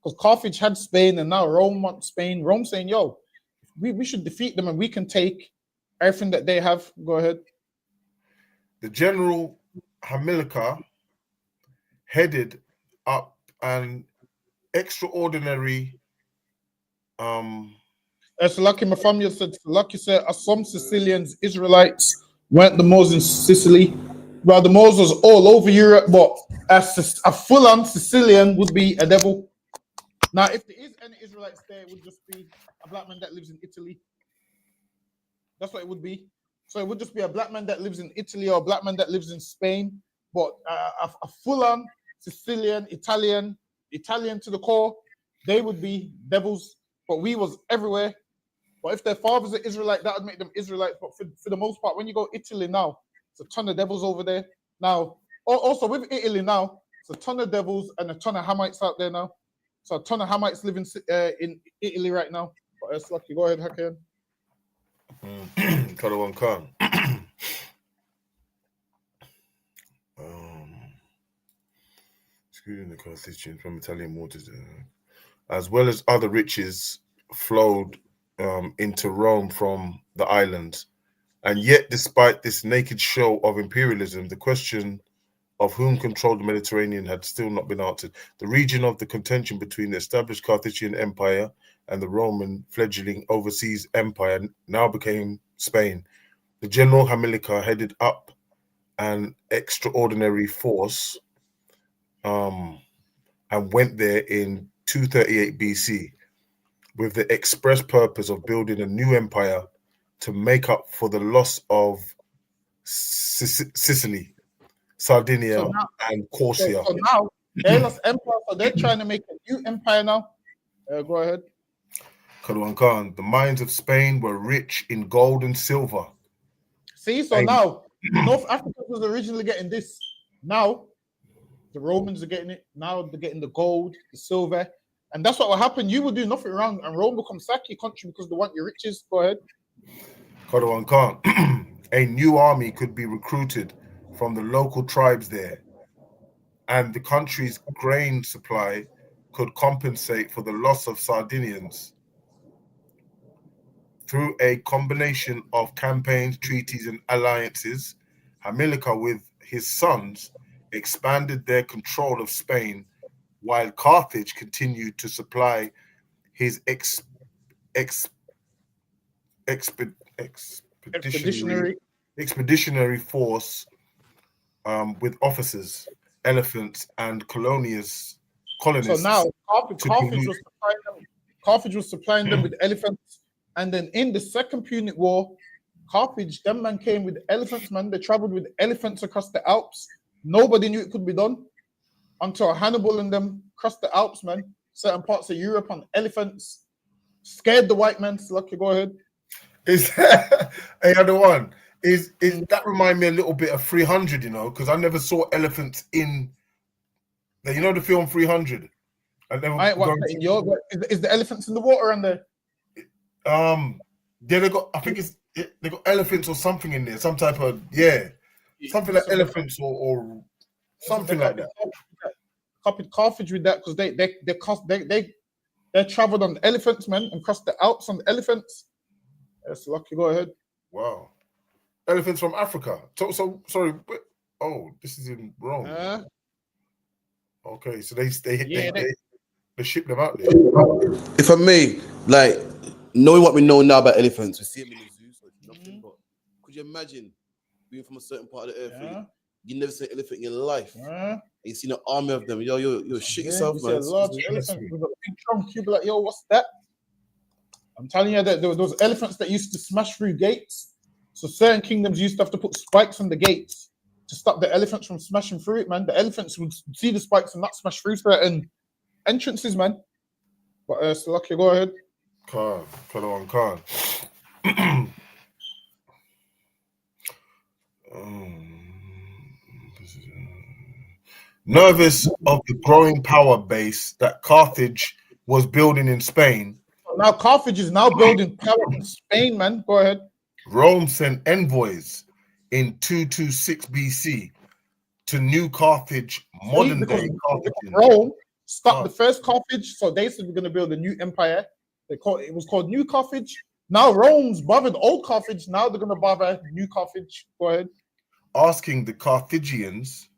because Carthage had Spain, and now Rome wants Spain. Rome saying, "Yo, we should defeat them, and we can take everything that they have." Go ahead. The general Hamilcar headed up an extraordinary. As Lucky Mafamia said, Lucky said, some Sicilians, Israelites weren't the Moors in Sicily. Well, the Moors was all over Europe, but a full-on Sicilian would be a devil. Now, if there is any Israelites there, it would just be a black man that lives in Italy. That's what it would be. So it would just be a black man that lives in Italy or a black man that lives in Spain. But a full-on Sicilian, Italian to the core, they would be devils. But we was everywhere. But if their fathers are Israelite, that would make them Israelites. But for the most part, when you go Italy now, it's a ton of devils over there. Now, also with Italy now, it's a ton of devils and a ton of Hamites out there now. So a ton of Hamites living in Italy right now. But it's lucky. Go ahead, Hakan. Kalawan Khan. Excluding the Carthaginians from Italian waters, as well as other riches, flowed into Rome from the islands. And yet, despite this naked show of imperialism, the question of whom controlled the Mediterranean had still not been answered. The region of the contention between the established Carthaginian Empire and the Roman fledgling overseas empire now became Spain. The general Hamilcar headed up an extraordinary force and went there in 238 BC with the express purpose of building a new empire to make up for the loss of Sicily, Sardinia, and Corsia. So now they lost empire, so they're trying to make a new empire now. Go ahead. Kalawan Khan, the mines of Spain were rich in gold and silver. See, so now North Africa was originally getting this. Now the Romans are getting it. Now they're getting the gold, the silver, and that's what will happen. You will do nothing wrong, and Rome will come sack your country because they want your riches. Go ahead. Kalawan Khan, a new army could be recruited from the local tribes there, and the country's grain supply could compensate for the loss of Sardinians. Through a combination of campaigns, treaties, and alliances, Hamilcar with his sons expanded their control of Spain, while Carthage continued to supply his expeditionary force with officers, elephants, and colonists. So now Carthage was supplying them with elephants. And then in the Second Punic War, Carthage, them man came with elephants, man. They traveled with elephants across the Alps. Nobody knew it could be done until Hannibal and them crossed the Alps, man. Certain parts of Europe on elephants. Scared the white man. So lucky, go ahead. Is another one? Is that remind me a little bit of 300, you know, because I never saw elephants in the, you know, the film 300. I never is the elephants in the water and the yeah, they got, I think it's They got elephants or something in there, some type of something like elephants or something like that. Copied Carthage with that because they traveled on elephants, man, and crossed the Alps on the elephants. That's lucky. Go ahead. Wow, elephants from Africa. So sorry. This is in Rome. Okay, so they ship them out there. If I may, like knowing what we know now about elephants, we see them in the zoo, so it's nothing. But could you imagine being from a certain part of the earth? You never seen an elephant in your life. You seen an army of them. Yo, shit yourself, man. A large elephant with a big trunk. You'll be like, yo, what's that? I'm telling you that there were those elephants that used to smash through gates. So certain kingdoms used to have to put spikes on the gates to stop the elephants from smashing through it, man. The elephants would see the spikes and not smash through certain entrances, man. But Salaki, go ahead. Khan. Nervous of the growing power base that Carthage was building in Spain. Now Carthage is now building power in Spain, man. Go ahead. Rome sent envoys in 226 BC to New Carthage, modern day Carthage. Rome stopped the first Carthage, so they said we're going to build a new empire. It was called New Carthage. Now Rome's bothered old Carthage. Now they're going to bother New Carthage. Go ahead. Asking the Carthaginians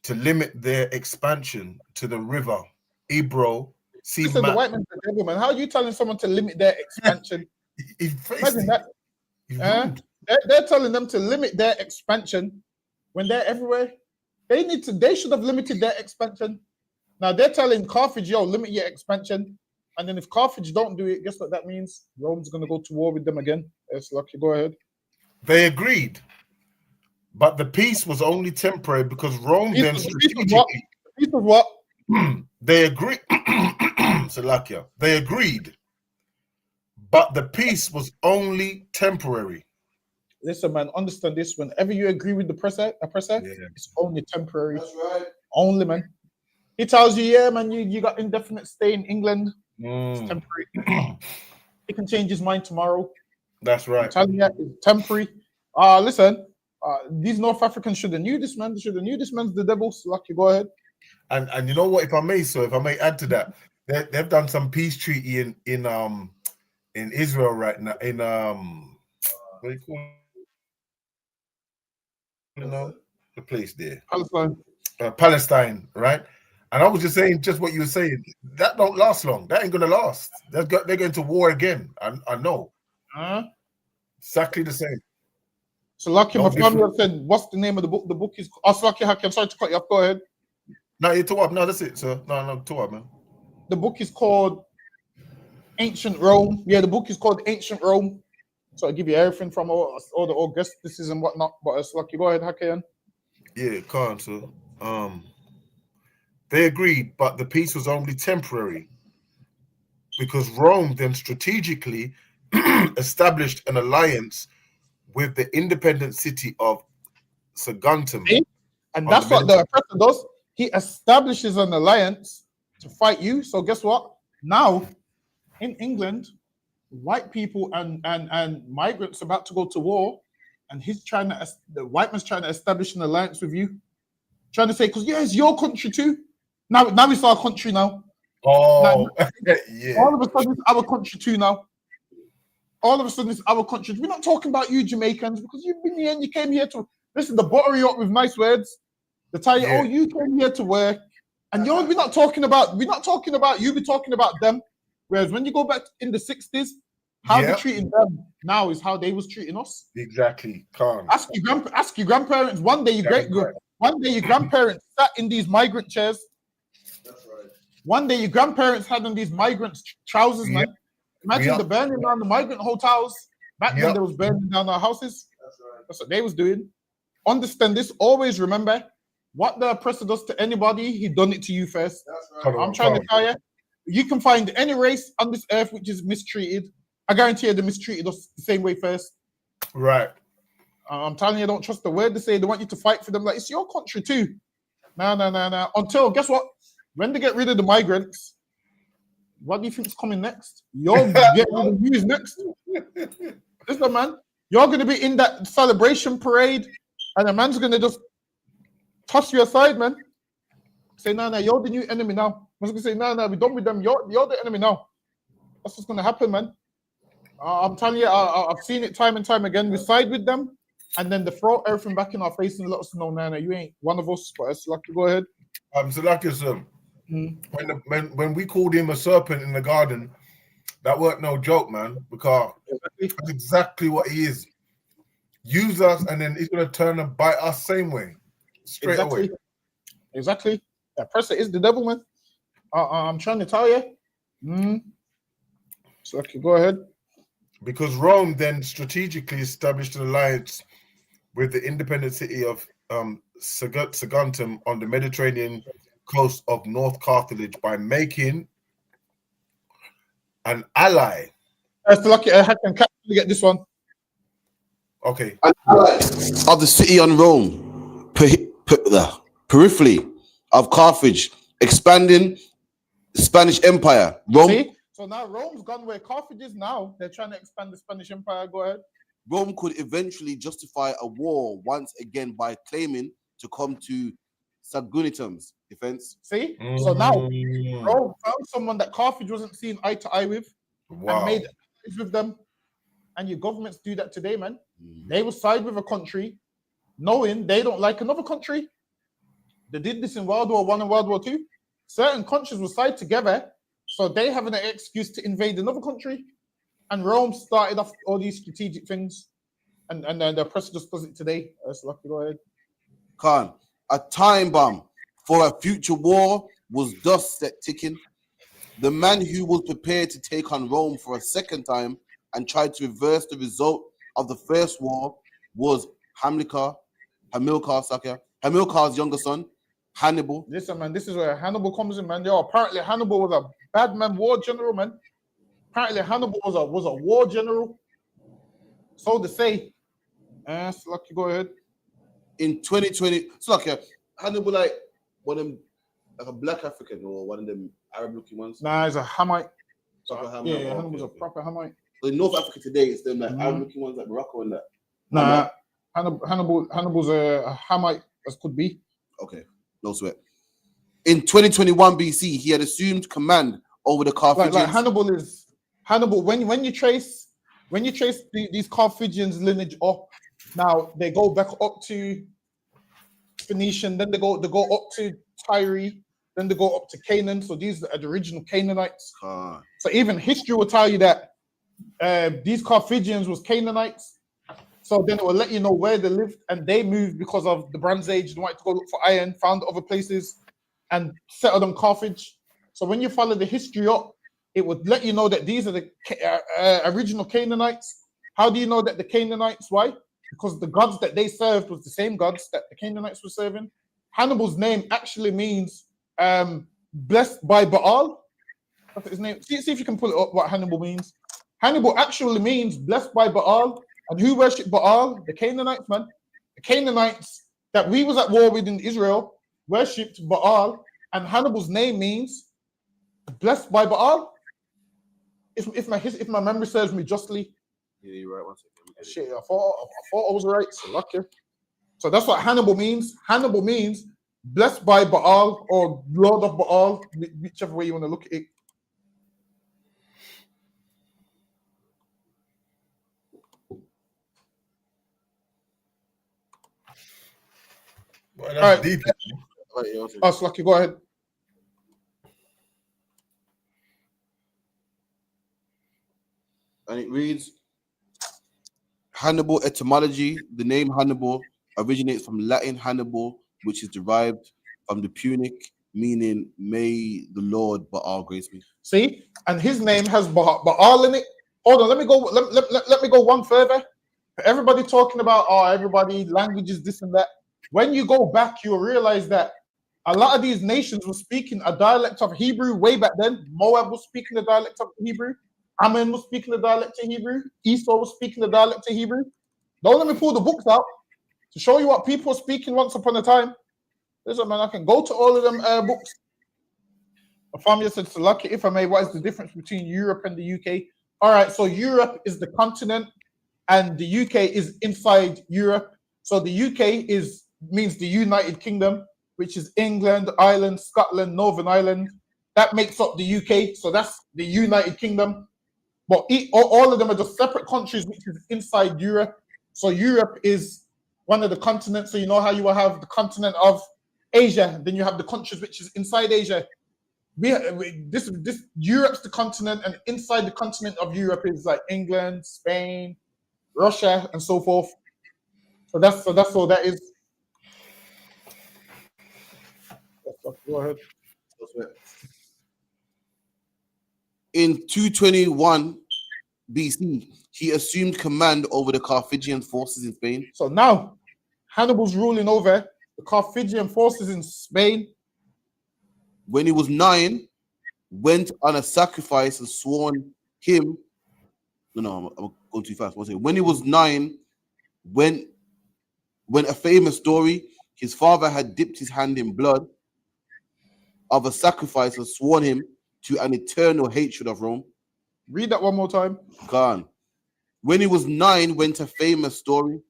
to limit their expansion to the river Ebro. The white man's the devil, man. How are you telling someone to limit their expansion? Imagine that. They're telling them to limit their expansion when they're everywhere. They should have limited their expansion. Now they're telling Carthage, yo, limit your expansion. And then if Carthage don't do it, guess what that means? Rome's gonna go to war with them again. It's lucky. Go ahead. They agreed, but the peace was only temporary because Rome then strategically. Peace of what? They agreed. Salakia. They agreed, but the peace was only temporary. Listen, man, understand this. Whenever you agree with the oppressor, it's only temporary. That's right. Only, man. He tells you, yeah, man, you got indefinite stay in England. It's temporary. He can change his mind tomorrow. That's right. I'm telling you, it's temporary. Listen, these North Africans should have knew this, man. They should have knew this man's the devil. So lucky, go ahead. And you know what? If I may add to that, they've done some peace treaty in Israel right now. In what do you call it? You know, the place there, Palestine, right? And I was just saying, just what you were saying, that don't last long. That ain't gonna last. They're going to war again. I know. Exactly the same. So lucky, my family said, what's the name of the book? The book is Lucky Hakim. I'm sorry to cut you off. Go ahead. No, you're too up. No, that's it, sir. No, too up, man. The book is called Ancient Rome. Yeah, the book is called Ancient Rome. So I give you everything from all the Augustus and whatnot. But it's lucky. Go ahead, Hakim. Yeah, can't, sir. They agreed, but the peace was only temporary because Rome then strategically established an alliance with the independent city of Saguntum. And that's what the oppressor does. He establishes an alliance to fight you. So guess what? Now, in England, white people and migrants about to go to war, and the white man's trying to establish an alliance with you, trying to say, because it's your country too. Now it's our country now. Oh, yeah. All of a sudden, it's our country too now. All of a sudden, it's our country. We're not talking about you Jamaicans because you've been here and you came here to listen. To butter you up with nice words. They tell you, you came here to work, and we're not talking about you. We're talking about them. Whereas when you go back in the 60s, how they treating them now is how they was treating us. Exactly. Calm. Ask your grandparents. One day your grandparents sat in these migrant chairs. That's right. One day your grandparents had on these migrant trousers, man. Imagine the burning down the migrant hotels. Back then, they was burning down our houses. That's right. That's what they was doing. Understand this. Always remember, what the oppressor does to anybody, he done it to you first. That's right. I'm trying to tell you, you can find any race on this earth which is mistreated. I guarantee you they mistreated us the same way first. Right. I'm telling you, don't trust the word they say. They want you to fight for them. Like, it's your country too. No. Until, guess what? When they get rid of the migrants, what do you think is coming next? You're getting rid of you next. Listen, man. You're gonna be in that celebration parade, and a man's gonna just toss you aside, man. Say, no, you're the new enemy now. Man's gonna say, no, we're done with them. You're the enemy now. That's what's gonna happen, man. I'm telling you, I've seen it time and time again. We side with them, and then they throw everything back in our face and let us know, no, you ain't one of us. But it's lucky. Go ahead. So like it's when we called him a serpent in the garden, that weren't no joke, man. Because that's exactly what he is. Use us, and then he's gonna turn and bite us same way, straight away. Exactly. That person is the devil, man. I'm trying to tell you. So okay, go ahead. Because Rome then strategically established an alliance with the independent city of Saguntum on the Mediterranean coast of North Carthage by making an ally. It's lucky I can get this one. Okay. An ally of the city on Rome, periphery of Carthage, expanding the Spanish Empire. Rome. See? So now Rome's gone where Carthage is now. They're trying to expand the Spanish Empire. Go ahead. Rome could eventually justify a war once again by claiming to come to Saguntum's defense. See? So now Rome found someone that Carthage wasn't seeing eye to eye with and made allies with them. And your governments do that today, man. They will side with a country knowing they don't like another country. They did this in World War I and World War II. Certain countries will side together, so they have an excuse to invade another country. And Rome started off all these strategic things, and the press just does it today. That's lucky. Go ahead. Khan, a time bomb for a future war was thus set ticking. The man who was prepared to take on Rome for a second time and tried to reverse the result of the first war was Hamilcar's younger son, Hannibal. Listen, man, this is where Hannibal comes in, man. Yo, apparently Hannibal was a bad man war general, man. Apparently Hannibal was a war general. So to say. So lucky, go ahead. In 2020, so like Hannibal, like one of them, like a black African or one of them Arab-looking ones. Nah, he's a Hamite. Hamite. Hannibal's a proper Hamite. So in North Africa today, it's them like Arab-looking ones like Morocco and that. Nah, Hannibal's a Hamite as could be. Okay, no sweat. In 2021 BC, he had assumed command over the Carthaginians. Like Hannibal. When you trace these Carthaginians lineage up, now they go back up to Phoenician, then they go up to Tyre, then they go up to Canaan. So these are the original Canaanites. So even history will tell you that these Carthaginians was Canaanites. So then it will let you know where they lived, and they moved because of the Bronze Age. They wanted to go look for iron, found other places, and settled on Carthage. So when you follow the history up, it would let you know that these are the original Canaanites. How do you know that the Canaanites? Why? Because the gods that they served was the same gods that the Canaanites were serving. Hannibal's name actually means blessed by Baal. That's his name. See if you can pull it up, what Hannibal means. Hannibal actually means blessed by Baal. And who worshipped Baal? The Canaanites, man. The Canaanites that we was at war with in Israel worshipped Baal. And Hannibal's name means blessed by Baal. If my memory serves me justly. Yeah, you're right. One second. Shit, I thought I was right. So lucky. So that's what Hannibal means. Hannibal means blessed by Baal or Lord of Baal, whichever way you want to look at it. Well, that's deep. Oh, lucky. Go ahead. And it reads, Hannibal etymology. The name Hannibal originates from Latin Hannibal, which is derived from the Punic, meaning may the Lord Baal grace me. See, and his name has Baal in it. Hold on, let me go. Let me go one further. Everybody talking about everybody languages this and that. When you go back, you'll realize that a lot of these nations were speaking a dialect of Hebrew way back then. Moab was speaking the dialect of Hebrew. Ammon was speaking the dialect of Hebrew. Esau was speaking the dialect of Hebrew. Don't let me pull the books out to show you what people were speaking once upon a time. Listen, man, I can go to all of them books. Afamia said, so lucky, if I may, what is the difference between Europe and the UK? All right, so Europe is the continent and the UK is inside Europe. So the UK means the United Kingdom, which is England, Ireland, Scotland, Northern Ireland. That makes up the UK. So that's the United Kingdom. But all of them are just separate countries, which is inside Europe. So Europe is one of the continents. So you know how you will have the continent of Asia, then you have the countries which is inside Asia. This Europe's the continent, and inside the continent of Europe is like England, Spain, Russia, and so forth. So that's all that is. Go ahead. In 221 BC, he assumed command over the Carthaginian forces in Spain. So now Hannibal's ruling over the Carthaginian forces in Spain. When he was 9, went on a sacrifice and sworn him. No, I'm going too fast. When he was 9, when a famous story, his father had dipped his hand in blood of a sacrifice and sworn him to an eternal hatred of Rome. Read that one more time. Gone. When he was 9, went a famous story.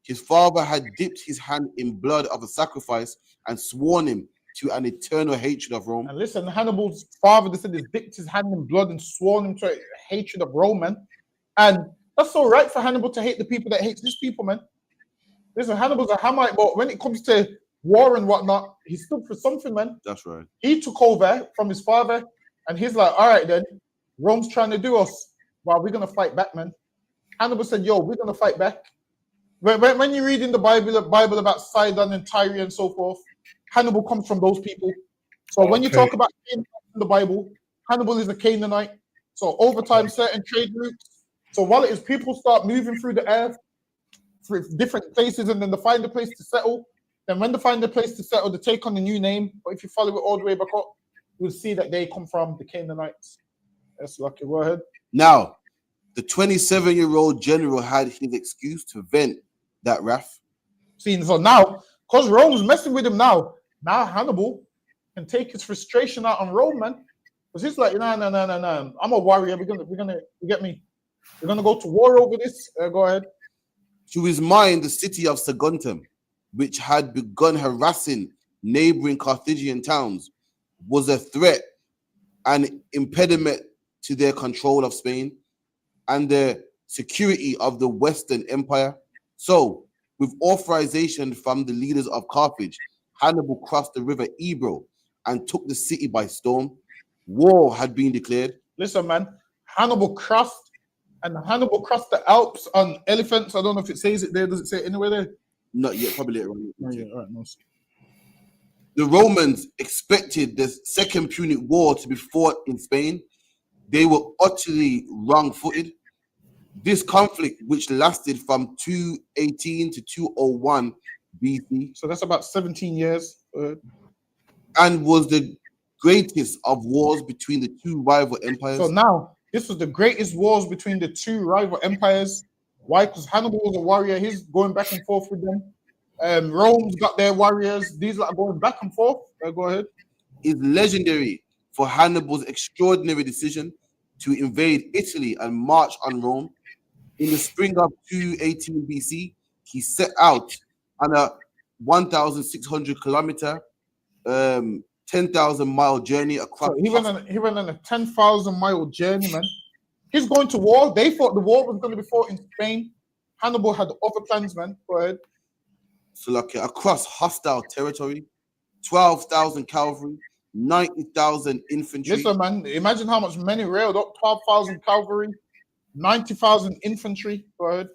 His father had dipped his hand in blood of a sacrifice and sworn him to an eternal hatred of Rome. And listen, Hannibal's father, they said, he dipped his hand in blood and sworn him to a hatred of Rome, man. And that's all right for Hannibal to hate the people that hate his people, man. Listen, Hannibal's a Hamite, but when it comes to war and whatnot, he stood for something, man. That's right. He took over from his father, and he's like, all right, then, Rome's trying to do us. Well, we're going to fight back, man. Hannibal said, yo, we're going to fight back. When you read in the Bible about Sidon and Tyre and so forth, Hannibal comes from those people. So when you talk about Canaanite in the Bible, Hannibal is a Canaanite. So over time, certain trade routes. So while it is people start moving through the earth, for different places, and then they find a place to settle. Then when they find a place to settle, they take on a new name. But if you follow it all the way back up, you'll see that they come from the Canaanites. That's lucky. Go ahead. Now, the 27-year-old general had his excuse to vent that wrath. See, so now, because Rome's messing with him now Hannibal can take his frustration out on Rome, man. Because he's like, no. I'm a warrior. We're gonna, you get me? We're gonna go to war over this. Go ahead. To his mind, the city of Saguntum, which had begun harassing neighboring Carthaginian towns, was a threat and impediment to their control of Spain and the security of the Western Empire. So, with authorization from the leaders of Carthage, Hannibal crossed the river Ebro and took the city by storm. War had been declared. Listen, man, Hannibal crossed the Alps on elephants. I don't know if it says it there. Does it say it anywhere there? Not yet, probably later on. Oh, yeah, all right, no. The Romans expected the Second Punic War to be fought in Spain. They were utterly wrong-footed. This conflict, which lasted from 218 to 201 BC, so that's about 17 years, and was the greatest of wars between the two rival empires. So now, this was the greatest wars between the two rival empires. Why? Because Hannibal was a warrior. He's going back and forth with them. Rome's got their warriors. These are going back and forth. Go ahead. Is legendary for Hannibal's extraordinary decision to invade Italy and march on Rome. In the spring of 218 BC, he set out on a 1,600 kilometer, 10,000 mile journey across. So he went on a 10,000 mile journey, man. He's going to war. They thought the war was going to be fought in Spain. Hannibal had other plans, man. Go ahead. So like across hostile territory, 12,000 cavalry, 90,000 infantry. Listen, man, imagine how much men he railed up. 12,000 cavalry, 90,000 infantry. Go ahead.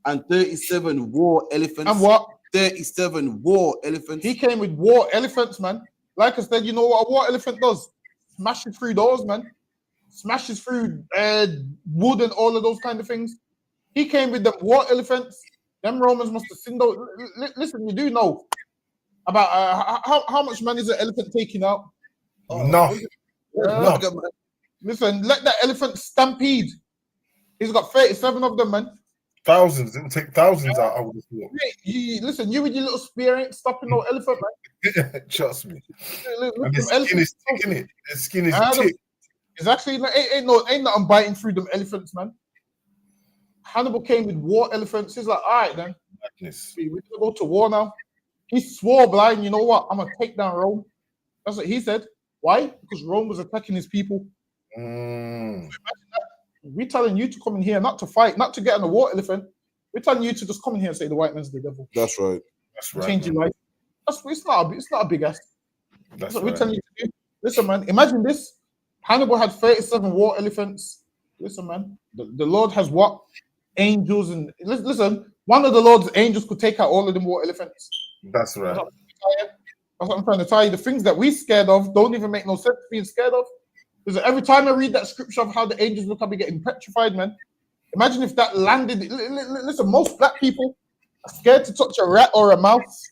And 37 war elephants. And what? 37 war elephants. He came with war elephants, man. Like I said, you know what a war elephant does? Smashes through doors, man. Smashes through wood and all of those kind of things. He came with them war elephants. Them Romans must have seen those. Listen, you do know about how much money is an elephant taking out? No. Listen, let that elephant stampede. He's got 37 of them, man. Thousands. It would take thousands out. I would have thought. Listen, you with your little spear ain't stopping no elephant, man. Trust me. Look, The skin is thick, innit? The skin is thick. It's actually ain't nothing biting through them elephants, man. Hannibal came with war elephants. He's like, all right, then. Madness. We're going to go to war now. He swore blind, you know what? I'm going to take down Rome. That's what he said. Why? Because Rome was attacking his people. Mm. We're telling you to come in here, not to fight, not to get on a war elephant. We're telling you to just come in here and say the white man's the devil. That's right. That's right. Change your life. It's not a big ass. That's what right. we're telling you to do. Listen, man, imagine this. Hannibal had 37 war elephants. Listen, man, the Lord has what? Angels. And listen, one of the Lord's angels could take out all of them war elephants. That's right. That's what I'm trying to tell you. The things that we're scared of don't even make no sense being scared of. Because every time I read that scripture of how the angels look, I'll be getting petrified, man. Imagine if that landed. Listen, most black people are scared to touch a rat or a mouse.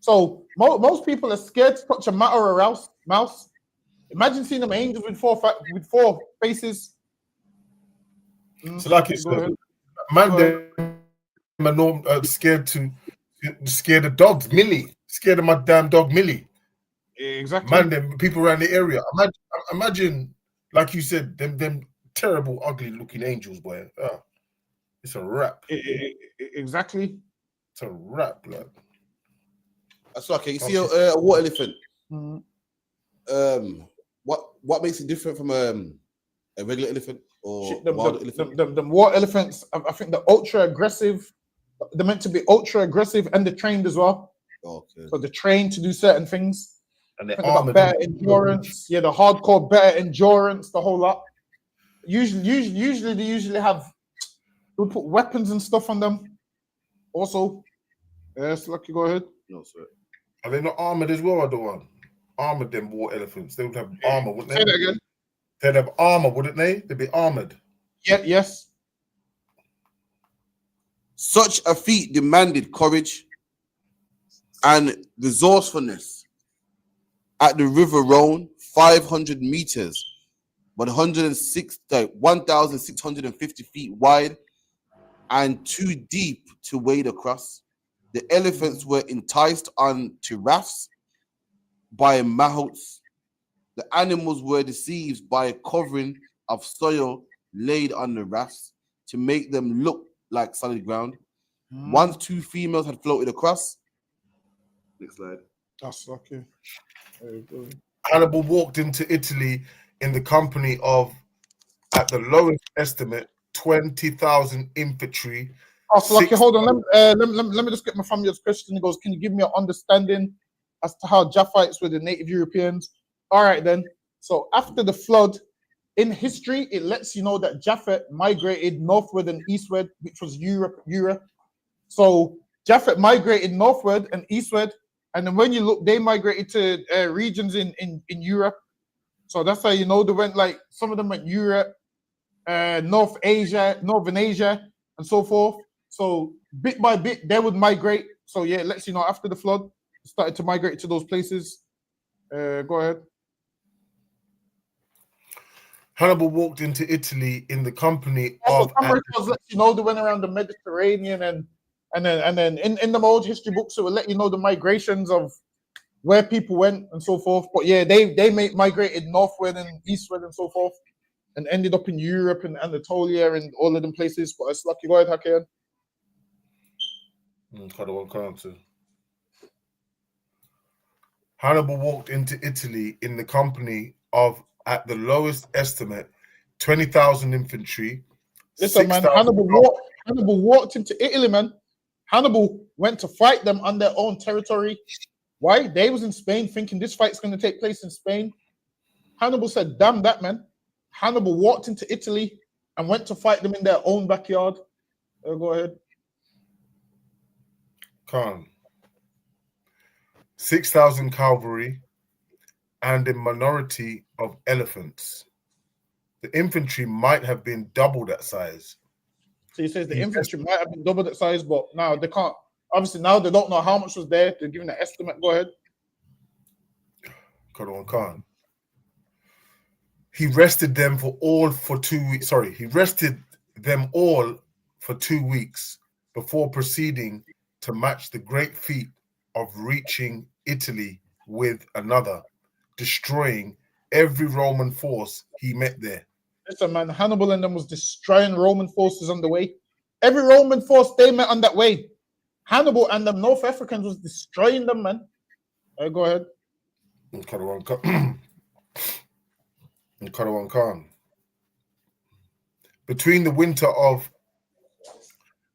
So most people are scared to touch a rat or a mouse. Imagine seeing them angels with four faces. So like you said, man, they're scared of dogs. Millie, scared of my damn dog Millie. Exactly. Man, them people around the area. Imagine, like you said, them terrible, ugly looking angels, boy. It's a wrap. Exactly. It's a wrap, blood. That's okay. You see a water elephant. Mm-hmm. What makes it different from a regular elephant or wild elephant? The water elephants, I think they're ultra aggressive. They're meant to be ultra aggressive and they're trained as well. Okay. So they're trained to do certain things. And they're got better endurance. Yeah, the hardcore better endurance, the whole lot. Usually they have, we'll put weapons and stuff on them. Also, yes, Lucky, go ahead. No, sir. Are they not armored as well, or the one? Armored, them war elephants. They would have armor, wouldn't they? Say that again. They'd have armor, wouldn't they? They'd be armored. Yeah, yes. Such a feat demanded courage and resourcefulness. At the River Rhone, 500 meters, 1,650 feet wide, and too deep to wade across. The elephants were enticed onto rafts by mahouts. The animals were deceived by a covering of soil laid on the rafts to make them look like solid ground. Once two females had floated across. Next slide. That's lucky. Hannibal walked into Italy in the company of, at the lowest estimate, 20,000 infantry. Oh, so lucky. Hold on. Let me just get my family's question. He goes, can you give me an understanding as to how Japhites were the native Europeans? All right, then. So after the flood, in history, it lets you know that Japhet migrated northward and eastward, which was Europe. So Japhet migrated northward and eastward. And then when you look, they migrated to regions in Europe. So that's how you know they went, like, some of them went Europe, Northern Asia, and so forth. So bit by bit, they would migrate. So yeah, it lets you know after the flood, started to migrate to those places. Go ahead. Hannibal walked into Italy in the company of. Lets you know they went around the Mediterranean and then in the old history books, it will let you know the migrations of where people went and so forth. But yeah, they migrated northward and eastward and so forth, and ended up in Europe and Anatolia and all of them places. But it's lucky. Go ahead, Hakian. Hannibal walked into Italy in the company of, at the lowest estimate, 20,000 infantry. Listen, man, Hannibal walked into Italy, man. Hannibal went to fight them on their own territory. Why? They was in Spain thinking this fight's going to take place in Spain. Hannibal said, damn that, man. Hannibal walked into Italy and went to fight them in their own backyard. Go ahead. Khan. 6,000 cavalry and a minority of elephants. The infantry might have been double that size. So he says the infantry might have been double that size, but now they can't. Obviously, now they don't know how much was there. They're giving an estimate. Go ahead. Khan. He rested them all for 2 weeks. Sorry, he rested them all for 2 weeks before proceeding to match the great feat of reaching Italy with another, destroying every Roman force he met there. Listen, man, Hannibal and them was destroying Roman forces on the way. Every Roman force they met on that way, Hannibal and them North Africans was destroying them, man. Go ahead. Karawan Khan. Between the winter of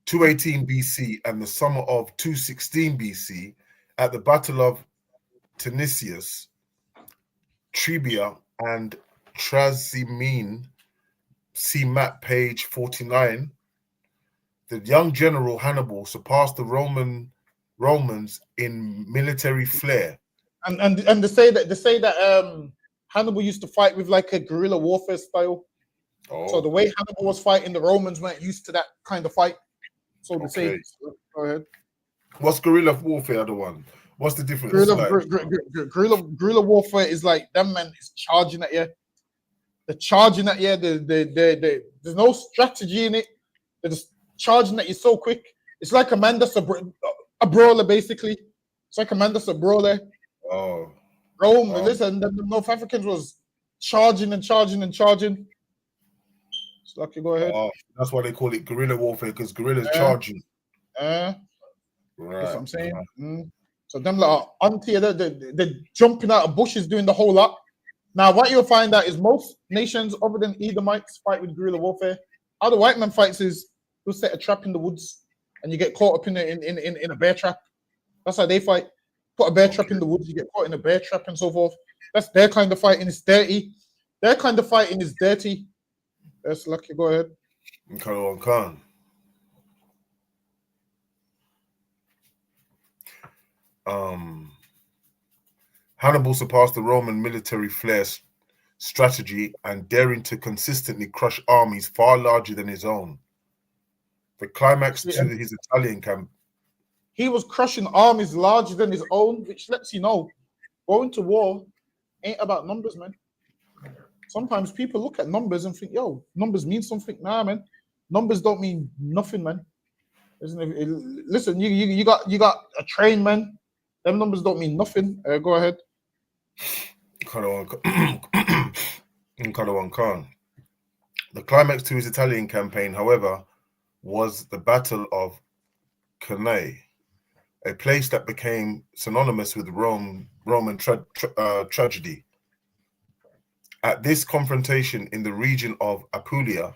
218 BC and the summer of 216 BC, at the Battle of Tinicius, Trebia, and Trasimene, see map page 49, the young general Hannibal surpassed the Romans in military flair. And they say that Hannibal used to fight with like a guerrilla warfare style. Oh. So the way Hannibal was fighting, the Romans weren't used to that kind of fight. So they say, go ahead. What's guerrilla warfare, the one? What's the difference? Guerrilla warfare is like them men is charging at you. They're charging at you. There's no strategy in it. They're just charging at you so quick. It's like a man that's a brawler, basically. It's like a man that's a brawler. Oh. Rome, listen, the North Africans was charging and charging and charging. So, Lucky, go ahead. Oh, that's why they call it guerrilla warfare, because guerrillas charging. Right. That's what I'm saying. So them like auntie, they're jumping out of bushes doing the whole lot. Now, what you'll find out is most nations other than Edomites fight with guerrilla warfare. How the white man fights is you'll set a trap in the woods and you get caught up in a bear trap. That's how they fight. Put a bear trap in the woods, you get caught in a bear trap and so forth. That's their kind of fighting. It's dirty. Their kind of fighting is dirty. That's Lucky. Go ahead. Khan. Hannibal surpassed the Roman military flair strategy and daring to consistently crush armies far larger than his own. The climax to his Italian camp. He was crushing armies larger than his own, which lets you know going to war ain't about numbers, man. Sometimes people look at numbers and think, yo, numbers mean something. Nah, man. Numbers don't mean nothing, man. Listen, you got a train, man. Them numbers don't mean nothing. Go ahead. Khan. The climax to his Italian campaign, however, was the Battle of Cannae, a place that became synonymous with Roman tragedy. At this confrontation in the region of Apulia,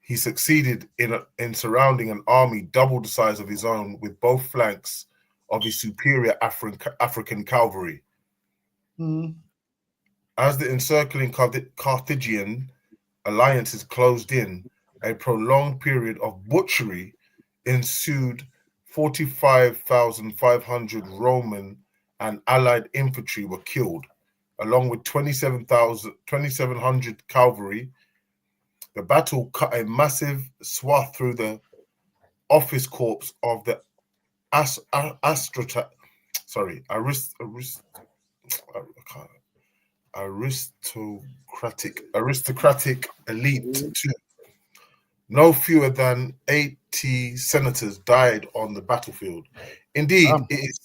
he succeeded in surrounding an army double the size of his own with both flanks of his superior African cavalry. As the encircling Carthaginian alliances closed in, a prolonged period of butchery ensued. 45,500 Roman and allied infantry were killed, along with 2,700 cavalry. The battle cut a massive swath through the office corps of the aristocratic elite too. No fewer than 80 senators died on the battlefield. Indeed, it is.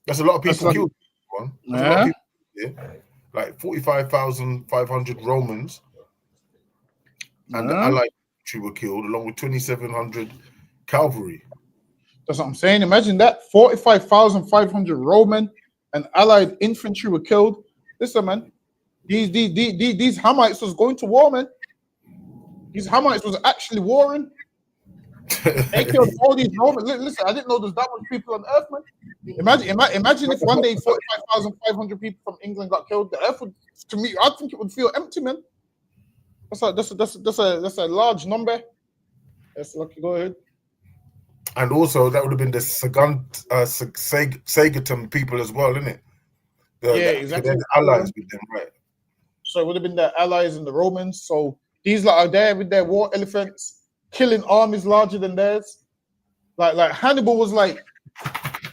That's a lot of people killed. That's a lot of people, like 45,500 Romans and the allied infantry were killed, along with 2,700 cavalry. That's what I'm saying. Imagine that 45,500 Roman and allied infantry were killed. Listen, man, these Hamites was going to war, man. These Hamites was actually warring. They killed all these Romans. Listen, I didn't know there's that much people on Earth, man. Imagine if one day 45,500 people from England got killed. The Earth would, to me, I think it would feel empty, man. That's a large number. Yes, Lucky, go ahead. And also, that would have been the Sagitum people as well, isn't it? Exactly. The allies with them, right? So it would have been the allies and the Romans. So these lot are there with their war elephants, killing armies larger than theirs. Like Hannibal was like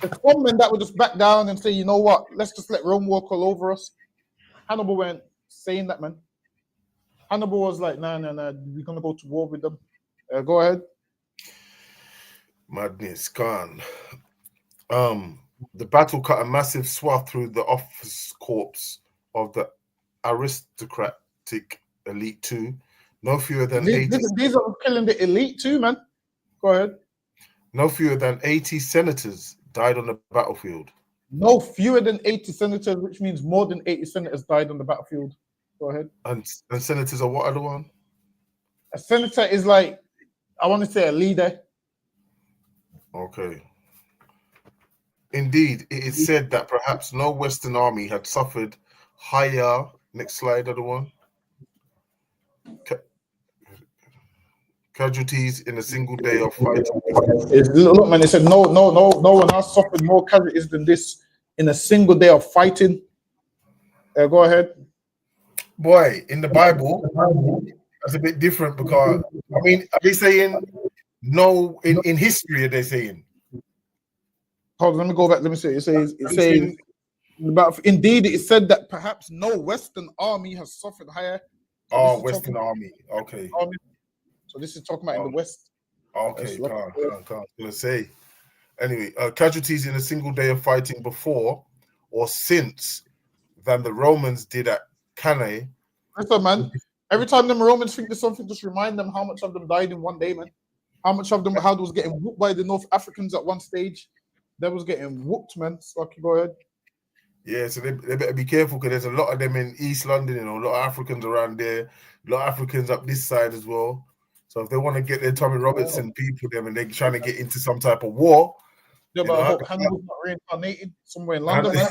the men that would just back down and say, you know what, let's just let Rome walk all over us. Hannibal weren't saying that, man. Hannibal was like, nah, we're gonna go to war with them. Go ahead. Madness, Khan. The battle cut a massive swath through the office corps of the Democratic elite too. No fewer than These 80. these are killing the elite too, man. Go ahead. No fewer than 80 senators died on the battlefield. No fewer than 80 senators, which means more than 80 senators died on the battlefield. Go ahead. And senators are what other one? A senator is like, I want to say a leader. Okay. Indeed, it is said that perhaps no Western army had suffered higher. Next slide, other one. Casualties in a single day of fighting. Look, man, it said no one else suffered more casualties than this in a single day of fighting. Go ahead. Boy, in the Bible, that's a bit different because, I mean, are they saying no in history? Are they saying? Hold on, let me go back. Let me see. It says, but indeed, it said that perhaps no Western army has suffered higher. So Western army. Okay. So this is talking about in the West. Okay, can't gonna say. Anyway, casualties in a single day of fighting before or since than the Romans did at Cannae. Listen, man. Every time them Romans think there's something, just remind them how much of them died in one day, man. How much of them was getting whooped by the North Africans at one stage. They was getting whooped, man. So okay, go ahead. Yeah, so they better be careful because there's a lot of them in East London, a lot of Africans around there, a lot of Africans up this side as well. So if they want to get their Tommy Robertson people them and they're trying to get into some type of war. Yeah, but I hope Hannibal's not reincarnated somewhere in London, man.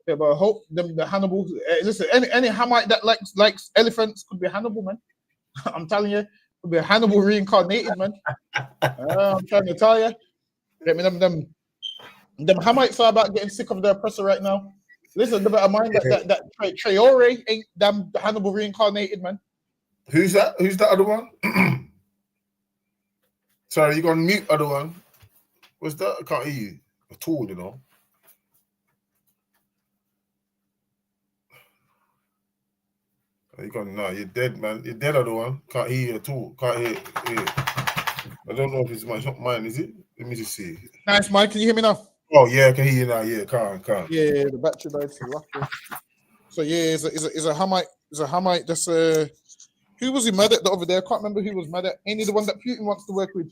Yeah, but I hope the Hannibal. Listen, any Hamite that likes elephants could be Hannibal, man. I'm telling you, could be a Hannibal reincarnated, man. I'm trying to tell you. Get me them Hamites are about getting sick of their oppressor right now. Listen, they better mind that Traore ain't damn Hannibal reincarnated, man. Who's that? Who's that other one? Sorry, you gonna mute other one. What's that? I can't hear you at all, You gone? No, you're dead, man. You're dead, other one. Can't hear you at all. Can't hear. I don't know if it's mine. It's not mine, is it? Let me just see. Nice, Mike. Can you hear me now? Oh yeah, I can hear you now. Yeah, can't. Yeah, the battery died. So yeah, it's a Hamite. It's a Hamite. That's who was he mad at over there? I can't remember who was mad at. Ain't he the one that Putin wants to work with?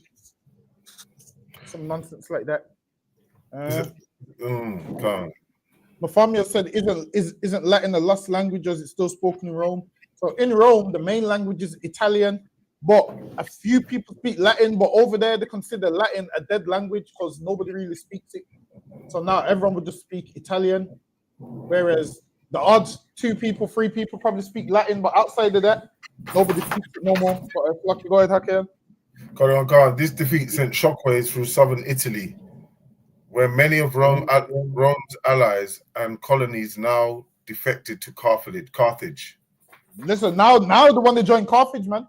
Some nonsense like that. Can't. Mafamia said, "Isn't Latin a lost language as it's still spoken in Rome?" So in Rome, the main language is Italian, but a few people speak Latin. But over there, they consider Latin a dead language because nobody really speaks it. So now everyone would just speak Italian, whereas the odds 2 people, 3 people probably speak Latin, but outside of that, nobody speaks it no more. But lucky, go ahead, Hakim. This defeat sent shockwaves through southern Italy, where many of Rome's allies and colonies now defected to Carthage. Listen, now the one that joined Carthage, man.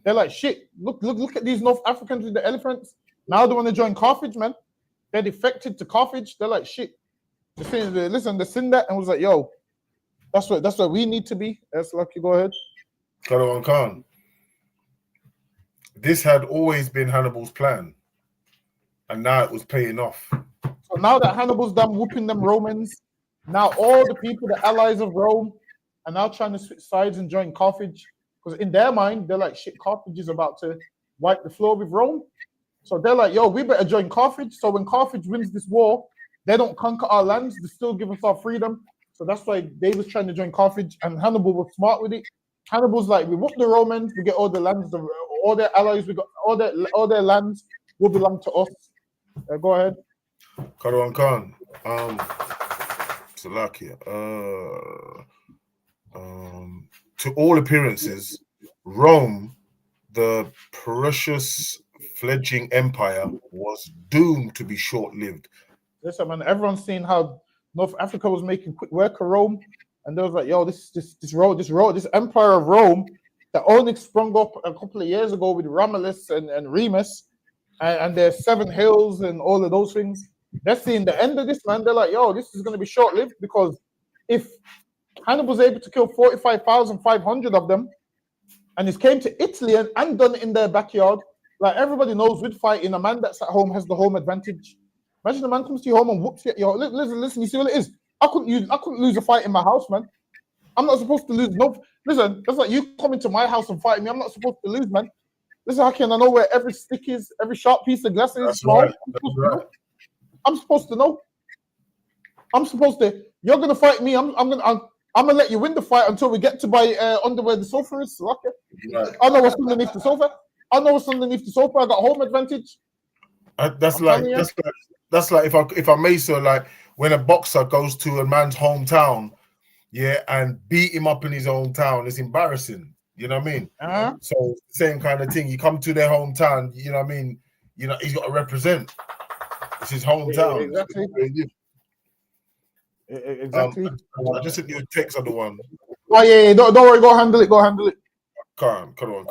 They're like, shit, look at these North Africans with the elephants. Now the one that joined Carthage, man. They defected to Carthage. They're like, shit. Listen, they seen that and was like, yo, that's what we need to be. That's lucky. Go ahead. Khan. This had always been Hannibal's plan, and now it was paying off. So now that Hannibal's done whooping them Romans, now all the people, the allies of Rome, are now trying to switch sides and join Carthage. Because in their mind, they're like, shit, Carthage is about to wipe the floor with Rome. So they're like, yo, we better join Carthage. So when Carthage wins this war, they don't conquer our lands. They still give us our freedom. So that's why they was trying to join Carthage, and Hannibal was smart with it. Hannibal's like, we whoop the Romans, we get all the lands, all their allies, we got all their lands will belong to us. Go ahead. Khan. Slovakia. To all appearances, Rome, the precious fledgling empire, was doomed to be short-lived. Listen, man, everyone's seen how North Africa was making quick work of Rome, and they was like, yo, this empire of Rome that only sprung up a couple of years ago with Romulus and Remus, and there's 7 hills and all of those things. They're seeing the end of this, man. They're like, yo, this is going to be short-lived, because if Hannibal was able to kill 45,500 of them, and he came to Italy and done it in their backyard, like everybody knows with fighting, a man that's at home has the home advantage. Imagine a man comes to your home and whoops you. Yo, listen, you see what it is? I couldn't lose a fight in my house, man. I'm not supposed to lose. No, listen, that's like you coming to my house and fighting me. I'm not supposed to lose, man. Listen, how can I know where every stick is, every sharp piece of glass is? That's No, right. I'm supposed to know. I'm supposed to. You're gonna fight me. I'm gonna let you win the fight until we get to my under where the sofa is. Okay. Right. I know what's underneath the sofa. I know what's underneath the sofa. I got home advantage. That's like if I may say, like when a boxer goes to a man's hometown, yeah, and beat him up in his own town, it's embarrassing. You know what I mean? So same kind of thing. You come to their hometown, you know what I mean? You know, he's got to represent. It's his hometown. Exactly. Exactly. I just sent you a text on the one. Oh yeah. Don't worry. Go handle it. Go handle it. Come on.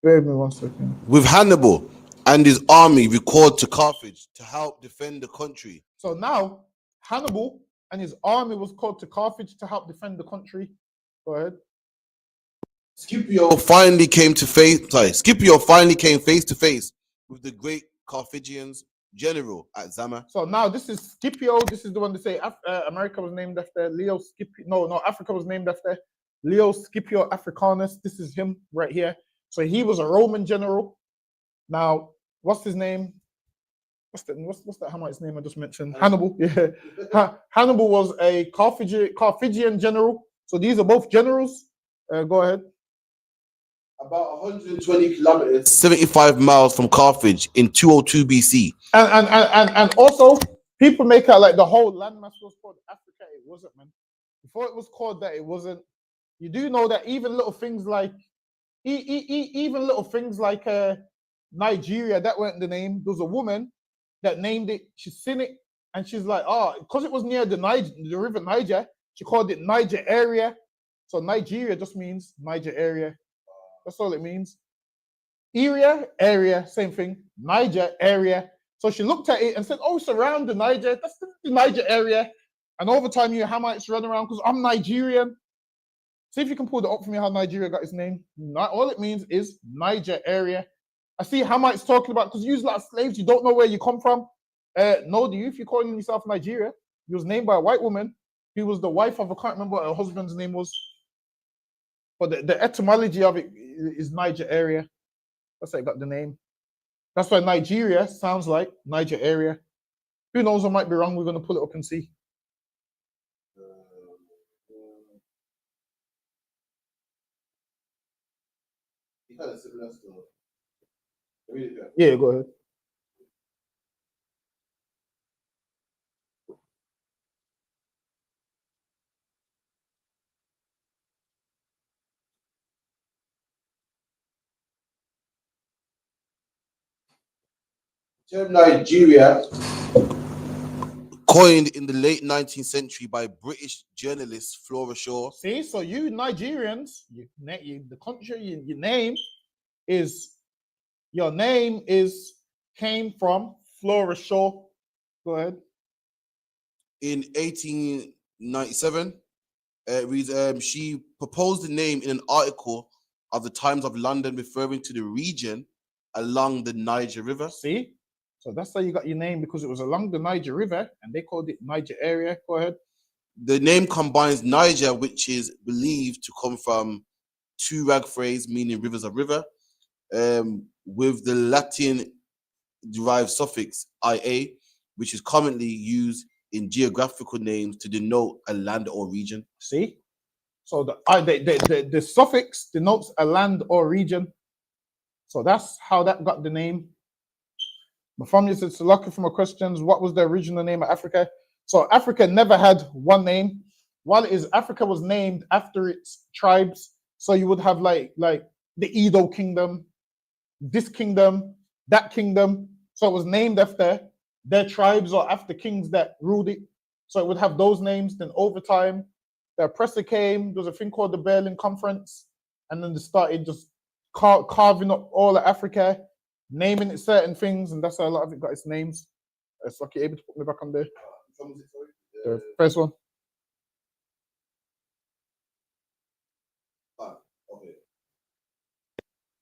Wait me 1 second. With Hannibal and his army recalled to Carthage to help defend the country. So now Hannibal and his army was called to Carthage to help defend the country. Go ahead. Scipio finally came face to face with the great Carthaginians general at Zama. So now this is Scipio. This is the one to say America was named after Leo Scipio. No, Africa was named after Leo Scipio Africanus. This is him right here. So he was a Roman general. Now, what's his name? What's that Hamite's name I just mentioned? Hannibal. Yeah. Hannibal was a Carthaginian general. So these are both generals. Go ahead. About 120 kilometers, 75 miles from Carthage in 202 BC. And also, people make out like the whole landmass was called Africa. It wasn't, man. Before it was called that, it wasn't. You do know that even little things like Nigeria, that weren't the name. There was a woman that named it. She's seen it, and she's like, because it was near the river Niger, she called it Niger area. So Nigeria just means Niger area. That's all it means. Area, same thing. Niger area. So she looked at it and said, it's around the Niger. That's the Niger area. And over time, you Hamites run around because I'm Nigerian. See if you can pull that up for me, how Nigeria got its name. All it means is Niger area. I see Hamites talking about, because you use a lot of slaves, you don't know where you come from. No, do you? If you're calling yourself Nigeria, you was named by a white woman. He was the wife of, I can't remember what her husband's name was. But the etymology of it is Niger area. That's how it got the name. That's why Nigeria sounds like Niger area. Who knows, I might be wrong. We're going to pull it up and see. Yeah, go ahead. Term Nigeria, coined in the late 19th century by British journalist Flora Shaw. See, so you Nigerians, the country, your name came from Flora Shaw. Go ahead. In 1897, she proposed the name in an article of the Times of London referring to the region along the Niger River. See? So that's how you got your name, because it was along the Niger River and they called it Niger area. Go ahead. The name combines Niger, which is believed to come from Turag phrase meaning rivers of river, with the Latin derived suffix ia, which is commonly used in geographical names to denote a land or region. See? So the suffix denotes a land or region. So that's how that got the name. Mafamia said, so lucky from my questions, what was the original name of Africa? So Africa never had one name. While it is, Africa was named after its tribes. So you would have like the Edo kingdom, this kingdom, that kingdom. So it was named after their tribes or after kings that ruled it. So it would have those names. Then over time, the oppressor came. There was a thing called the Berlin Conference. And then they started just carving up all of Africa, naming it certain things, and that's how a lot of it got its names. So you're able to put me back on there. The first one.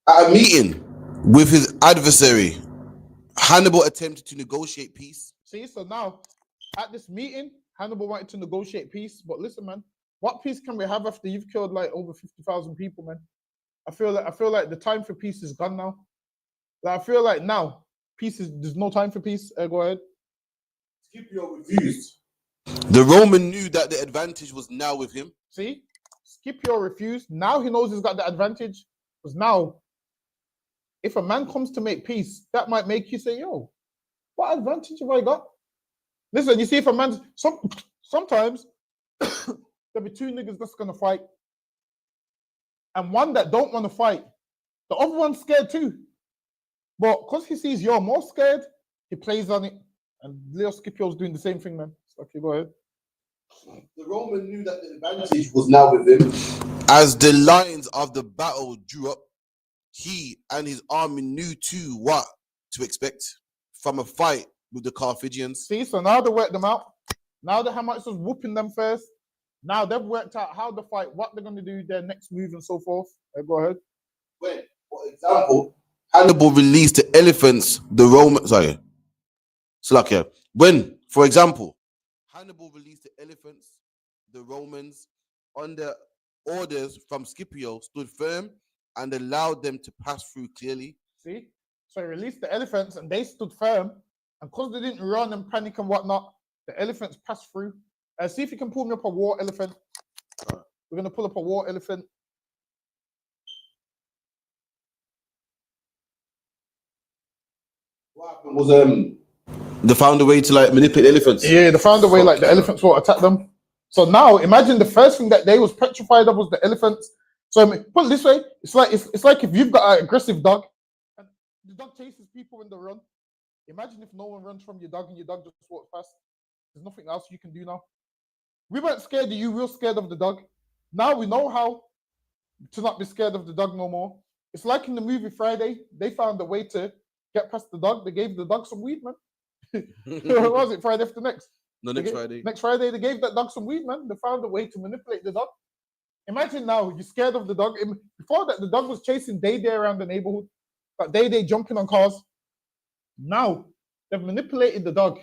At a meeting with his adversary, Hannibal attempted to negotiate peace. See, so now at this meeting, Hannibal wanted to negotiate peace. But listen, man, what peace can we have after you've killed like over 50,000 people, man? I feel like the time for peace is gone now. Like I feel like now there's no time for peace. Go ahead. Scipio refused. The Roman knew that the advantage was now with him. See, Scipio refused. Now he knows he's got the advantage. Because now, if a man comes to make peace, that might make you say, "Yo, what advantage have I got?" Listen, you see, if a man's sometimes there'll be two niggas that's gonna fight, and one that don't want to fight. The other one's scared too, but because he sees you're more scared, he plays on it. And Leo Scipio's doing the same thing, man. Okay, go ahead. The Roman knew that the advantage was now with him. As the lines of the battle drew up, he and his army knew too what to expect from a fight with the Carthaginians. See, so now they worked them out. Now the Hamites was whooping them first. Now they've worked out how to fight, what they're going to do, their next move, and so forth. Go ahead. When, for example, Hannibal released the elephants, the Romans. Sorry. Slakia. When, for example, Hannibal released the elephants, the Romans, under orders from Scipio, stood firm and allowed them to pass through clearly. See? So he released the elephants and they stood firm. And because they didn't run and panic and whatnot, the elephants passed through. See if you can pull me up a war elephant. We're going to pull up a war elephant. What happened was they found a way to like manipulate elephants. Yeah, they found a way like the elephants won't attack them. So now imagine the first thing that they was petrified of was the elephants. So I mean, put it this way, it's like if you've got an aggressive dog and the dog chases people when they run. Imagine if no one runs from your dog and your dog just walks past. There's nothing else you can do now. We weren't scared of you, we were scared of the dog. Now we know how to not be scared of the dog no more. It's like in the movie Friday, they found a way to get past the dog. They gave the dog some weed, man. What was it? Friday after next? No, next Friday. Next Friday, they gave that dog some weed, man. They found a way to manipulate the dog. Imagine now, you're scared of the dog. Before that, the dog was chasing Day around the neighborhood. But Day jumping on cars. Now, they've manipulated the dog.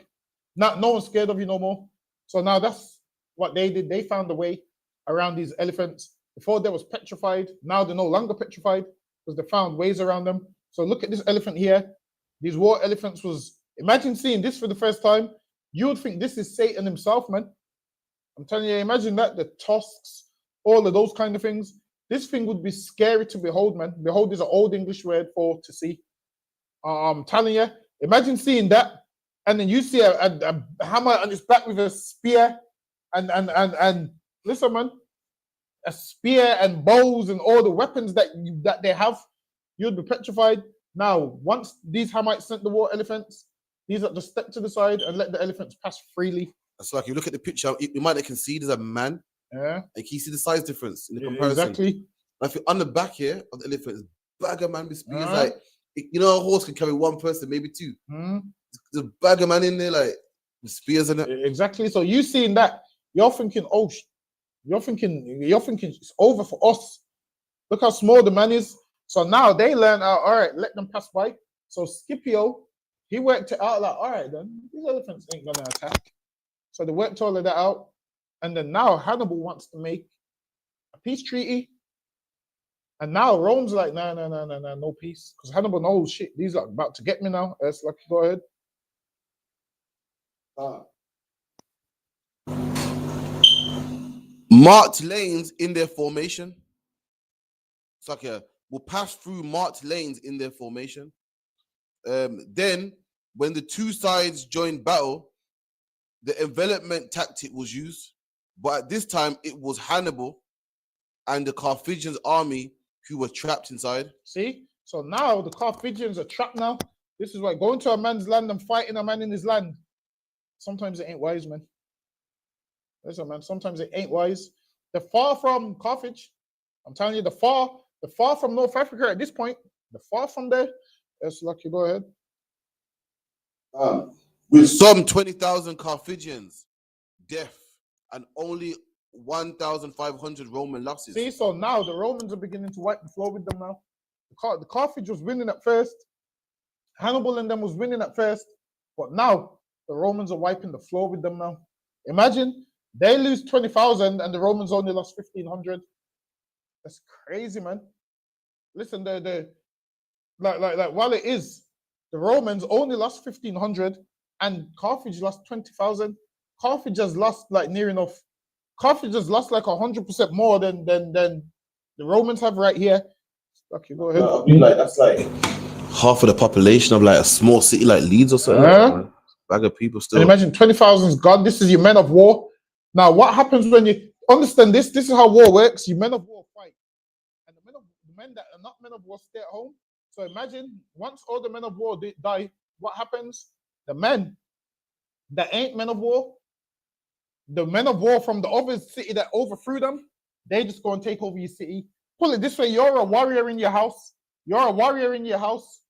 Now, no one's scared of you no more. So now that's what they did. They found a way around these elephants. Before they was petrified. Now they're no longer petrified because they found ways around them. So look at this elephant here. These war elephants was... Imagine seeing this for the first time. You would think this is Satan himself, man. I'm telling you, imagine that, the tusks, all of those kind of things. This thing would be scary to behold, man. Behold is an old English word for to see. I'm telling you, imagine seeing that, and then you see a hammer on his back with a spear, and listen, man, a spear and bows and all the weapons that they have. You'd be petrified. Now, once these Hamites sent the war elephants, these are just step to the side and let the elephants pass freely. That's like you look at the picture, you might not can see there's a man. Yeah. Like you see the size difference in the comparison. Exactly. I think on the back here of the elephant is bag of man with spears. Like, you know, a horse can carry one person, maybe two. There's a bag of man in there, like with spears in it. Exactly. So you seeing that, you're thinking, oh, you're thinking it's over for us. Look how small the man is. So now they learn out, all right, let them pass by. So Scipio, he worked it out like, all right, then these elephants ain't gonna attack. So they worked all of that out. And then now Hannibal wants to make a peace treaty. And now Rome's like, no peace. Because Hannibal knows shit, these are about to get me now. Let's like, go ahead. Marked lanes in their formation. It's like will pass through marked lanes in their formation. Then, when the two sides joined battle, the envelopment tactic was used. But at this time, it was Hannibal and the Carthaginian army who were trapped inside. See? So now the Carthaginians are trapped now. This is why going to a man's land and fighting a man in his land, sometimes it ain't wise, man. Listen, man, sometimes it ain't wise. They're far from Carthage. I'm telling you, the far from North Africa at this point. The far from there. That's lucky. Go ahead. With some 20,000 Carthaginians, death, and only 1,500 Roman losses. See, so now the Romans are beginning to wipe the floor with them now. The Carthage was winning at first. Hannibal and them was winning at first. But now The Romans are wiping the floor with them now. Imagine they lose 20,000 and the Romans only lost 1,500. That's crazy, man. Listen, like while it is, the Romans only lost 1,500 and Carthage lost 20,000. Carthage has lost like near enough. Carthage has lost like 100% more than the Romans have right here. Okay, go ahead. I mean, like that's like half of the population of like a small city like Leeds or something. Like, bag of people still. And imagine 20,000 is gone. This is your men of war. Now, what happens when you understand this? This is how war works. Your men of war fight, and the men that are not men of war stay at home. So imagine once all the men of war die, what happens? The men that ain't men of war, the men of war from the other city that overthrew them, they just go and take over your city. Pull it this way: you're a warrior in your house. You're a warrior in your house.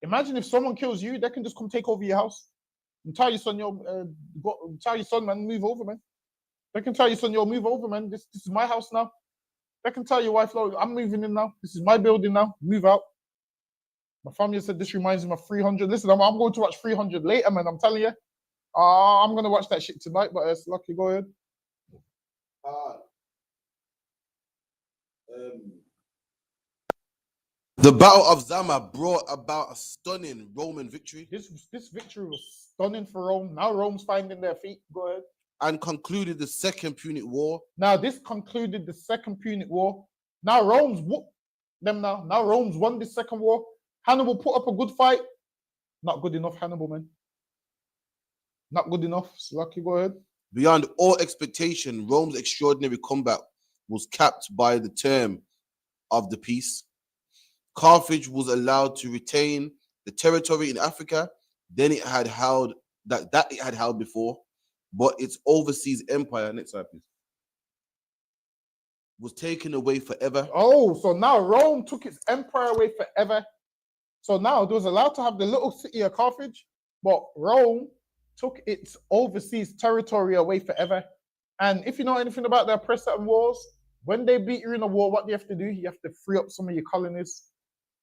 Imagine if someone kills you, they can just come take over your house. And tell your son, tell your son, man, move over, man. They can tell your son, move over, man. This is my house now. They can tell your wife, look, I'm moving in now. This is my building now. Move out. My family said this reminds me of 300. Listen, I'm going to watch 300 later, man. I'm telling you. I'm going to watch that shit tonight, but it's lucky. Go ahead. The Battle of Zama brought about a stunning Roman victory. This victory was stunning for Rome. Now Rome's finding their feet. Go ahead. And concluded the Second Punic War. Now this concluded the Second Punic War. Now Rome's whooped them now. Now Rome's won this second war. Hannibal put up a good fight. Not good enough, Hannibal, man. Not good enough. Lucky, go ahead. Beyond all expectation, Rome's extraordinary comeback was capped by the term of the peace. Carthage was allowed to retain the territory in Africa than it had held that it had held before, but its overseas empire, next slide please, was taken away forever. Oh, so now Rome took its empire away forever. So now it was allowed to have the little city of Carthage, but Rome took its overseas territory away forever. And if you know anything about the oppressor and wars, when they beat you in a war, what do you have to do? You have to free up some of your colonies.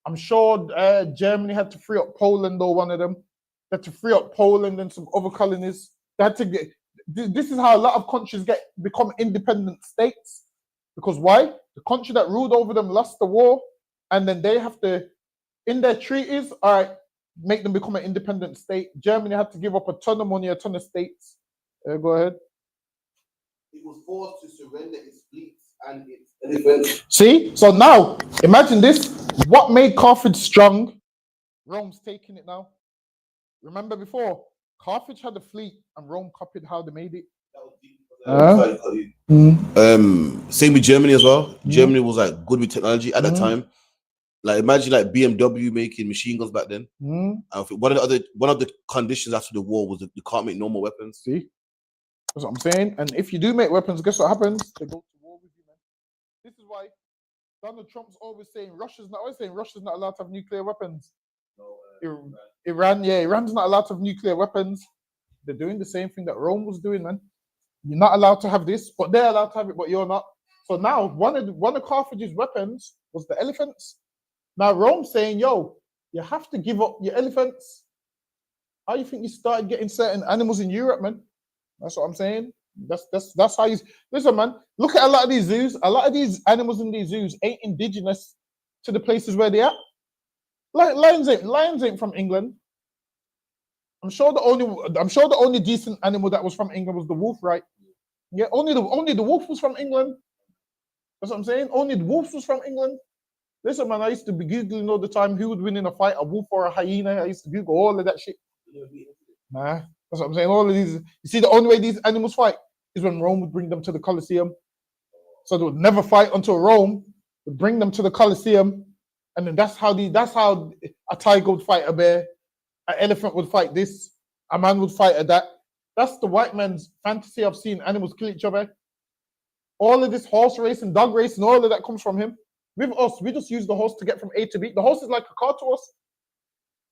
I'm sure Germany had to free up Poland or one of them. They had to free up Poland and some other colonies. They had to get. This is how a lot of countries become independent states. Because why? The country that ruled over them lost the war, and then they have to, in their treaties, all right, make them become an independent state. Germany had to give up a ton of money, a ton of states. Go ahead. It was forced to surrender its fleets and its elephants. See? So now, imagine this. What made Carthage strong? Rome's taking it now. Remember before, Carthage had a fleet and Rome copied how they made it. Same with Germany as well. Germany was like good with technology at that time. Like imagine like BMW making machine guns back then. I think one of the conditions after the war was that you can't make no more weapons. See, that's what I'm saying. And if you do make weapons, guess what happens? They go to war with you, man. This is why Donald Trump's always saying Russia's not allowed to have nuclear weapons. Iran's not allowed to have nuclear weapons. They're doing the same thing that Rome was doing, man. You're not allowed to have this, but they're allowed to have it, but you're not. So now one of Carthage's weapons was the elephants. Now Rome's saying, yo, you have to give up your elephants. How you think you started getting certain animals in Europe, man? That's what I'm saying. That's how you listen, man. Look at a lot of these zoos. A lot of these animals in these zoos ain't indigenous to the places where they are. Like lions ain't from England. I'm sure the only decent animal that was from England was the wolf, right? Yeah, only the wolf was from England. That's what I'm saying. Only the wolf was from England. Listen, man, I used to be Googling all the time who would win in a fight, a wolf or a hyena. I used to Google all of that shit. Nah, that's what I'm saying. All of these, you see, the only way these animals fight is when Rome would bring them to the Colosseum. So they would never fight until Rome would bring them to the Colosseum, and then that's how a tiger would fight a bear, an elephant would fight this, a man would fight a that. That's the white man's fantasy of seeing animals kill each other. All of this horse racing, dog racing, all of that comes from him. With us, we just use the horse to get from A to B. The horse is like a car to us.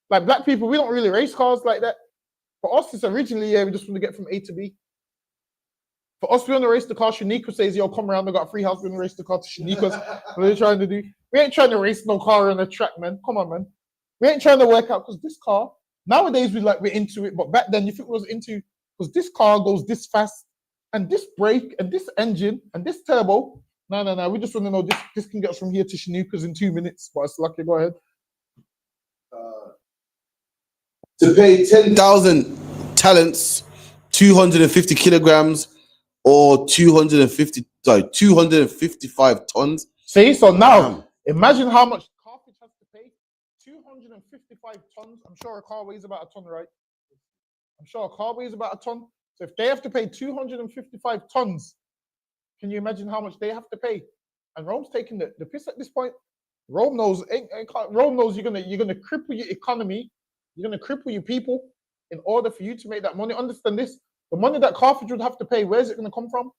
Like black people, we don't really race cars like that. For us, it's originally, we just want to get from A to B. For us, we want to race the car. Shaniqua says, yo, come around, I got a free house. We want to race the car to Shaniqua's. What are you trying to do? We ain't trying to race no car on a track, man. Come on, man. We ain't trying to work out because this car Nowadays we're into it, but back then you think we was into, because this car goes this fast, and this brake, and this engine, and this turbo. No. We just want to know this can get us from here to Chinookas in 2 minutes. But it's lucky. Go ahead. To pay 10,000 talents, 250 kilograms, or 255 tons. See, so now imagine how much Carthage has to pay. 255 tons. I'm sure a car weighs about a ton, right? I'm sure a car weighs about a ton. So if they have to pay 255 tons, can you imagine how much they have to pay? And Rome's taking the piss at this point. Rome knows you're gonna cripple your economy, you're gonna cripple your people in order for you to make that money. Understand this: the money that Carthage would have to pay, where's it gonna come from?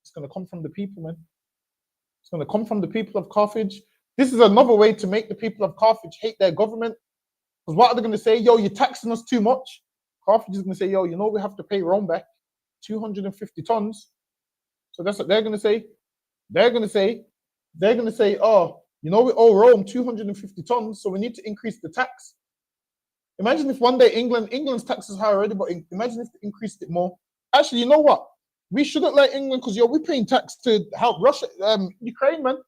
It's gonna come from the people, man. It's gonna come from the people of Carthage. This is another way to make the people of Carthage hate their government. Because what are they gonna say? Yo, you're taxing us too much. Carthage is gonna say, yo, you know we have to pay Rome back 250 tons. So that's what they're gonna say. They're gonna say, oh, you know we owe Rome 250 tons, so we need to increase the tax. Imagine if one day England's tax is high already, but imagine if they increased it more. Actually, you know what? We shouldn't let England, because we're paying tax to help Russia, Ukraine, man.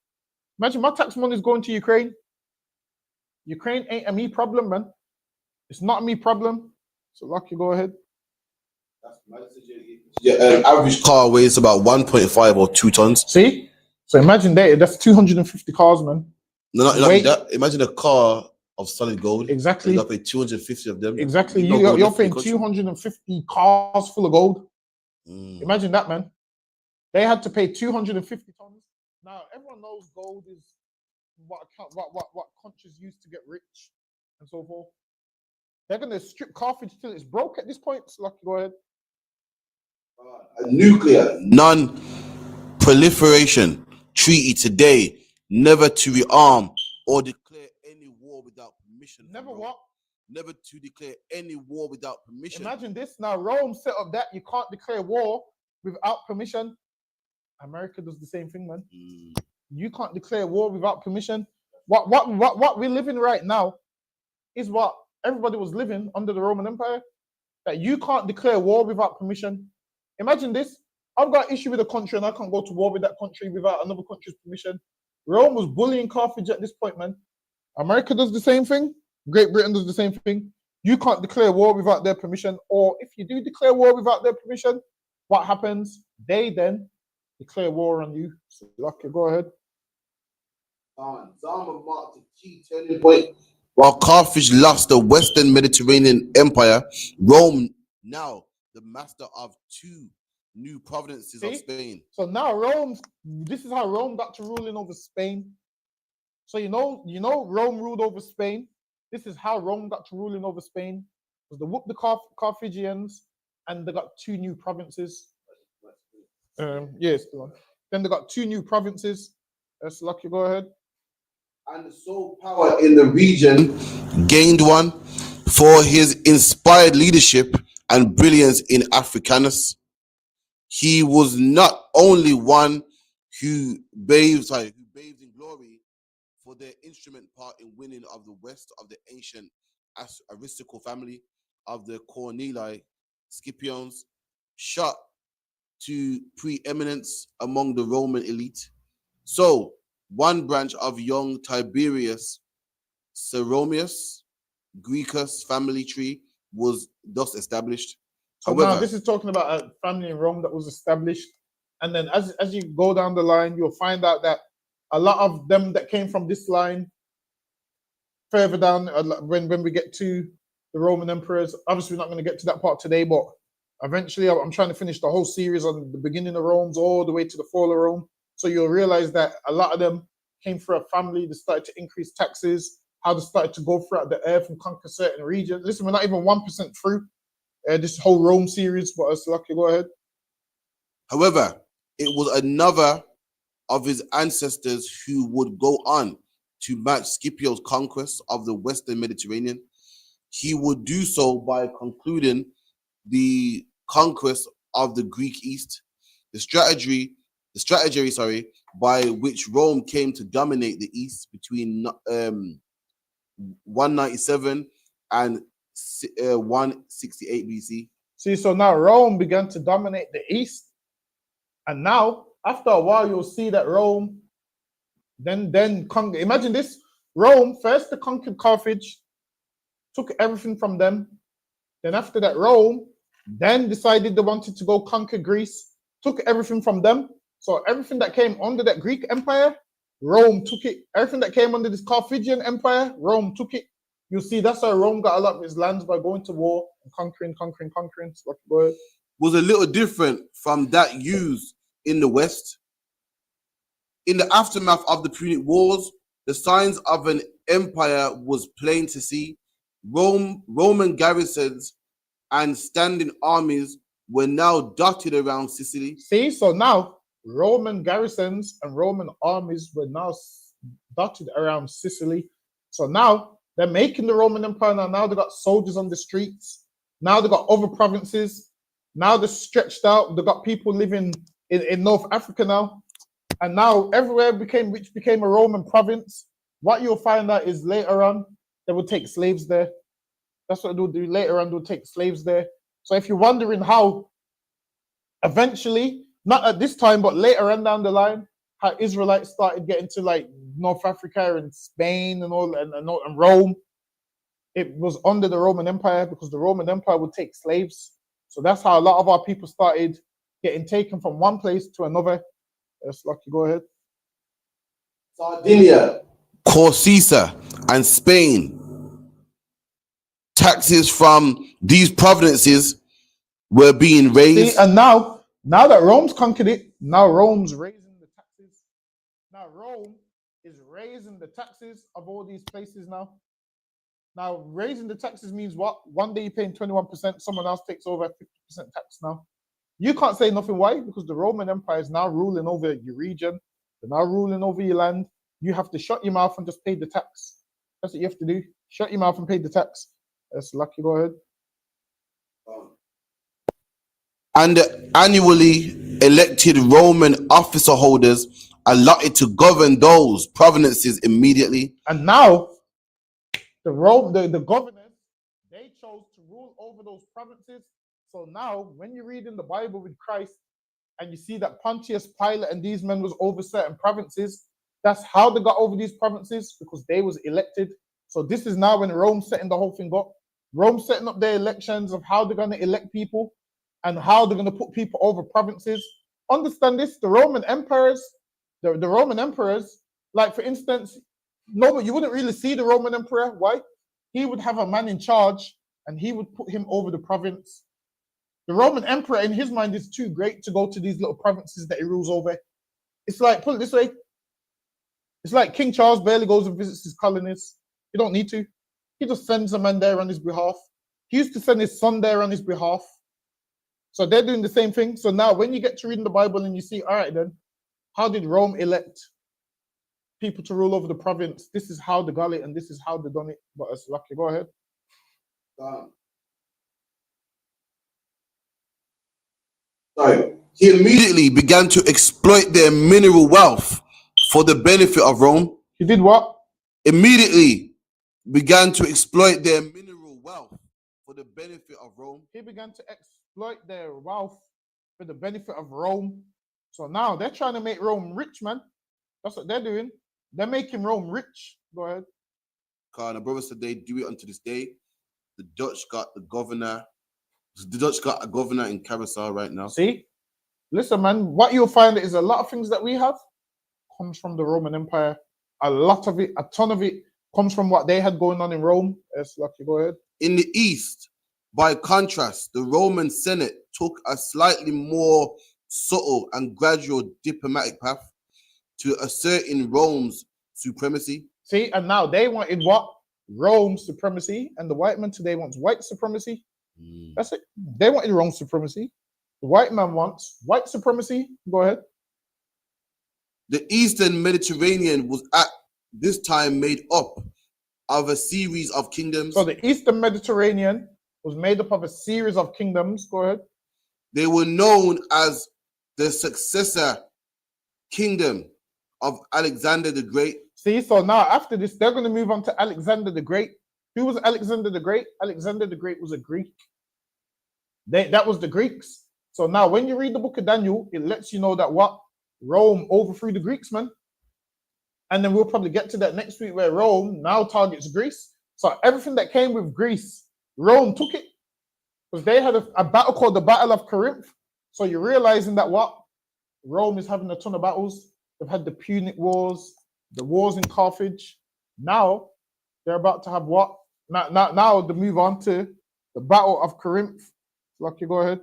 Imagine my tax money is going to Ukraine. Ukraine ain't a me problem, man. It's not a me problem. So lucky, go ahead. Yeah, an average car weighs about 1.5 or 2 tons. See? So imagine that's 250 cars, man. No, that. Imagine a car of solid gold. Exactly. You pay 250 of them. Exactly. You're paying 250 cars full of gold. Imagine that, man. They had to pay 250 tons. Now everyone knows gold is what countries use to get rich and so forth. They're gonna strip Carthage till it's broke at this point. So lucky, go ahead. A nuclear non-proliferation treaty today, never to rearm or declare any war without permission. Never what? Never to declare any war without permission. Imagine this. Now Rome set up that you can't declare war without permission. America does the same thing, man. You can't declare war without permission. What we're living right now is what everybody was living under the Roman Empire. That you can't declare war without permission. Imagine this. I've got an issue with a country and I can't go to war with that country without another country's permission. Rome was bullying Carthage at this point, man. America does the same thing. Great Britain does the same thing. You can't declare war without their permission. Or if you do declare war without their permission, what happens? They then declare war on you. So, lucky, go ahead. Zama marked a key turning point. While Carthage lost the Western Mediterranean Empire, Rome now the master of 2 new provinces of Spain. So now this is how Rome got to ruling over Spain. So you know Rome ruled over Spain. This is how Rome got to ruling over Spain. Because they whooped the Carthaginians and they got 2 new provinces. Yes, then they got 2 new provinces. That's lucky, go ahead. And the sole power in the region gained one for his inspired leadership and brilliance in Africanus. He was not only one who bathed in glory for their instrument part in winning of the west of the ancient aristocratical family of the Cornelii Scipions, shot to preeminence among the Roman elite. So, one branch of young Tiberius Ceromius Greecus family tree was thus established. So now this is talking about a family in Rome that was established. And then as you go down the line, you'll find out that a lot of them that came from this line further down, when we get to the Roman emperors, obviously we're not going to get to that part today, but eventually I'm trying to finish the whole series on the beginning of Rome all the way to the fall of Rome. So you'll realize that a lot of them came through a family that started to increase taxes, how they started to go throughout the earth and conquer certain regions. Listen, we're not even 1% through this whole Rome series, but it's lucky. Go ahead. However, it was another of his ancestors who would go on to match Scipio's conquest of the Western Mediterranean. He would do so by concluding the conquest of the Greek East, the strategy by which Rome came to dominate the East between 197 and 168 BC. See, so now Rome began to dominate the East. And now, after a while, you'll see that Rome then conquer. Imagine this. Rome first conquered Carthage, took everything from them. Then after that, Rome then decided they wanted to go conquer Greece, took everything from them. So everything that came under that Greek Empire, Rome took it. Everything that came under this Carthaginian Empire, Rome took it. You see, that's how Rome got a lot of its lands, by going to war and conquering. So was a little different from that used in the West. In the aftermath of the Punic Wars, the signs of an empire was plain to see. Roman garrisons and standing armies were now dotted around Sicily. See, so now Roman garrisons and Roman armies were now dotted around Sicily. So now they're making the Roman Empire. Now they got soldiers on the streets. Now they got other provinces. Now they're stretched out. They got people living in North Africa now. And now everywhere which became a Roman province. What you'll find out is later on, they will take slaves there. That's what they'll do later on. They'll take slaves there. So if you're wondering how eventually, not at this time, but later on down the line, how Israelites started getting to like North Africa and Spain and all and Rome, it was under the Roman Empire, because the Roman Empire would take slaves. So that's how a lot of our people started getting taken from one place to another. Yes, Lucky, go ahead. Sardinia, Corsica, and Spain. Taxes from these provinces were being raised. See, and now that Rome's conquered it, now Rome's raising the taxes. Now Rome is raising the taxes of all these places now. Now, raising the taxes means what? One day you're paying 21%, someone else takes over 50% tax now. You can't say nothing. Why? Because the Roman Empire is now ruling over your region. They're now ruling over your land. You have to shut your mouth and just pay the tax. That's what you have to do. Shut your mouth and pay the tax. That's Lucky, go ahead. And the annually elected Roman officer holders allotted to govern those provinces immediately. And now, the governors, they chose to rule over those provinces. So now, when you read in the Bible with Christ, and you see that Pontius Pilate and these men was over certain provinces, that's how they got over these provinces, because they was elected. So this is now when Rome's setting the whole thing up. Rome's setting up their elections of how they're going to elect people and how they're going to put people over provinces. Understand this, the Roman emperors, the Roman emperors, like for instance, no, you wouldn't really see the Roman emperor. Why? He would have a man in charge and he would put him over the province. The Roman emperor, in his mind, is too great to go to these little provinces that he rules over. It's like, put it this way, it's like King Charles barely goes and visits his colonies. He don't need to. He just sends a man there on his behalf. He used to send his son there on his behalf. So they're doing the same thing. So now when you get to reading the Bible and you see, all right then, how did Rome elect people to rule over the province? This is how they got it and this is how they done it. But it's Lucky, go ahead. So he immediately began to exploit their mineral wealth for the benefit of Rome. He did what? Immediately began to exploit their mineral wealth for the benefit of Rome. He began to exploit their wealth for the benefit of Rome. So now they're trying to make Rome rich, man. That's what they're doing. They're making Rome rich. Go ahead. The brother said they do it unto this day. The Dutch got the governor. The Dutch got a governor in Carousel right now. See? Listen, man, what you'll find is a lot of things that we have comes from the Roman Empire. A lot of it, a ton of it comes from what they had going on in Rome. Yes, Lucky, go ahead. In the East, by contrast, the Roman Senate took a slightly more subtle and gradual diplomatic path to asserting Rome's supremacy. See, and now they wanted what? Rome's supremacy, and the white man today wants white supremacy. That's it. They wanted Rome supremacy. The white man wants white supremacy. Go ahead. The Eastern Mediterranean was at this time made up of a series of kingdoms. So the Eastern Mediterranean was made up of a series of kingdoms. Go ahead. They were known as the successor kingdom of Alexander the Great. See, so now after this, they're going to move on to Alexander the Great. Who was Alexander the Great? Alexander the Great was a Greek. That was the Greeks. So now when you read the book of Daniel, it lets you know that what? Rome overthrew the Greeks, man. And then we'll probably get to that next week where Rome now targets Greece. So everything that came with Greece, Rome took it. Because they had a battle called the Battle of Corinth. So you're realizing that what? Rome is having a ton of battles. They've had the Punic Wars, the wars in Carthage. Now they're about to have what? Now they move on to the Battle of Corinth. Lucky, go ahead.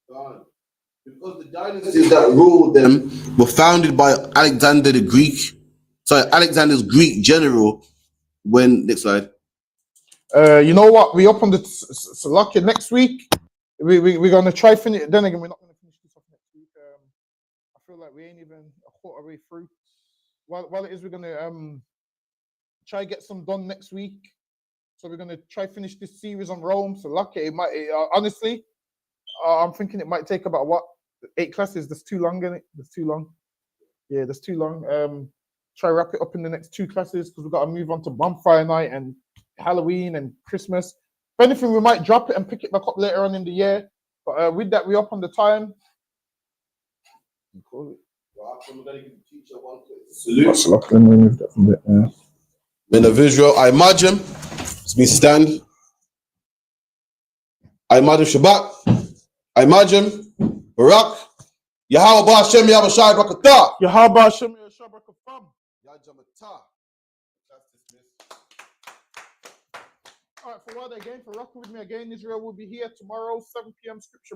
Because the dynasties that ruled them were founded by Alexander the Greek. Sorry, Alexander's Greek general. Next slide. You know what? We up on the so lucky next week. We're gonna try finish. Then again, we're not gonna finish this off next week. I feel like we ain't even a quarter way through. While it is, we're gonna try get some done next week. So we're gonna try finish this series on Rome. So lucky, it might honestly, I'm thinking it might take about what 8 classes. That's too long, isn't it? That's too long. Yeah, that's too long. Try wrap it up in the next 2 classes because we've got to move on to bonfire night and Halloween and Christmas. If anything, we might drop it and pick it back up later on in the year. But with that, we're up on the time. Men of Israel, I imagine it's me stand. I imagine Shabbat. I imagine Barak. Yahweh Hashem Yahweh Barakatah. Yahweh Hashem Yahweh Barakatah. All right, for what again, for rocking with me again, Israel will be here tomorrow, 7 p.m. Scripture.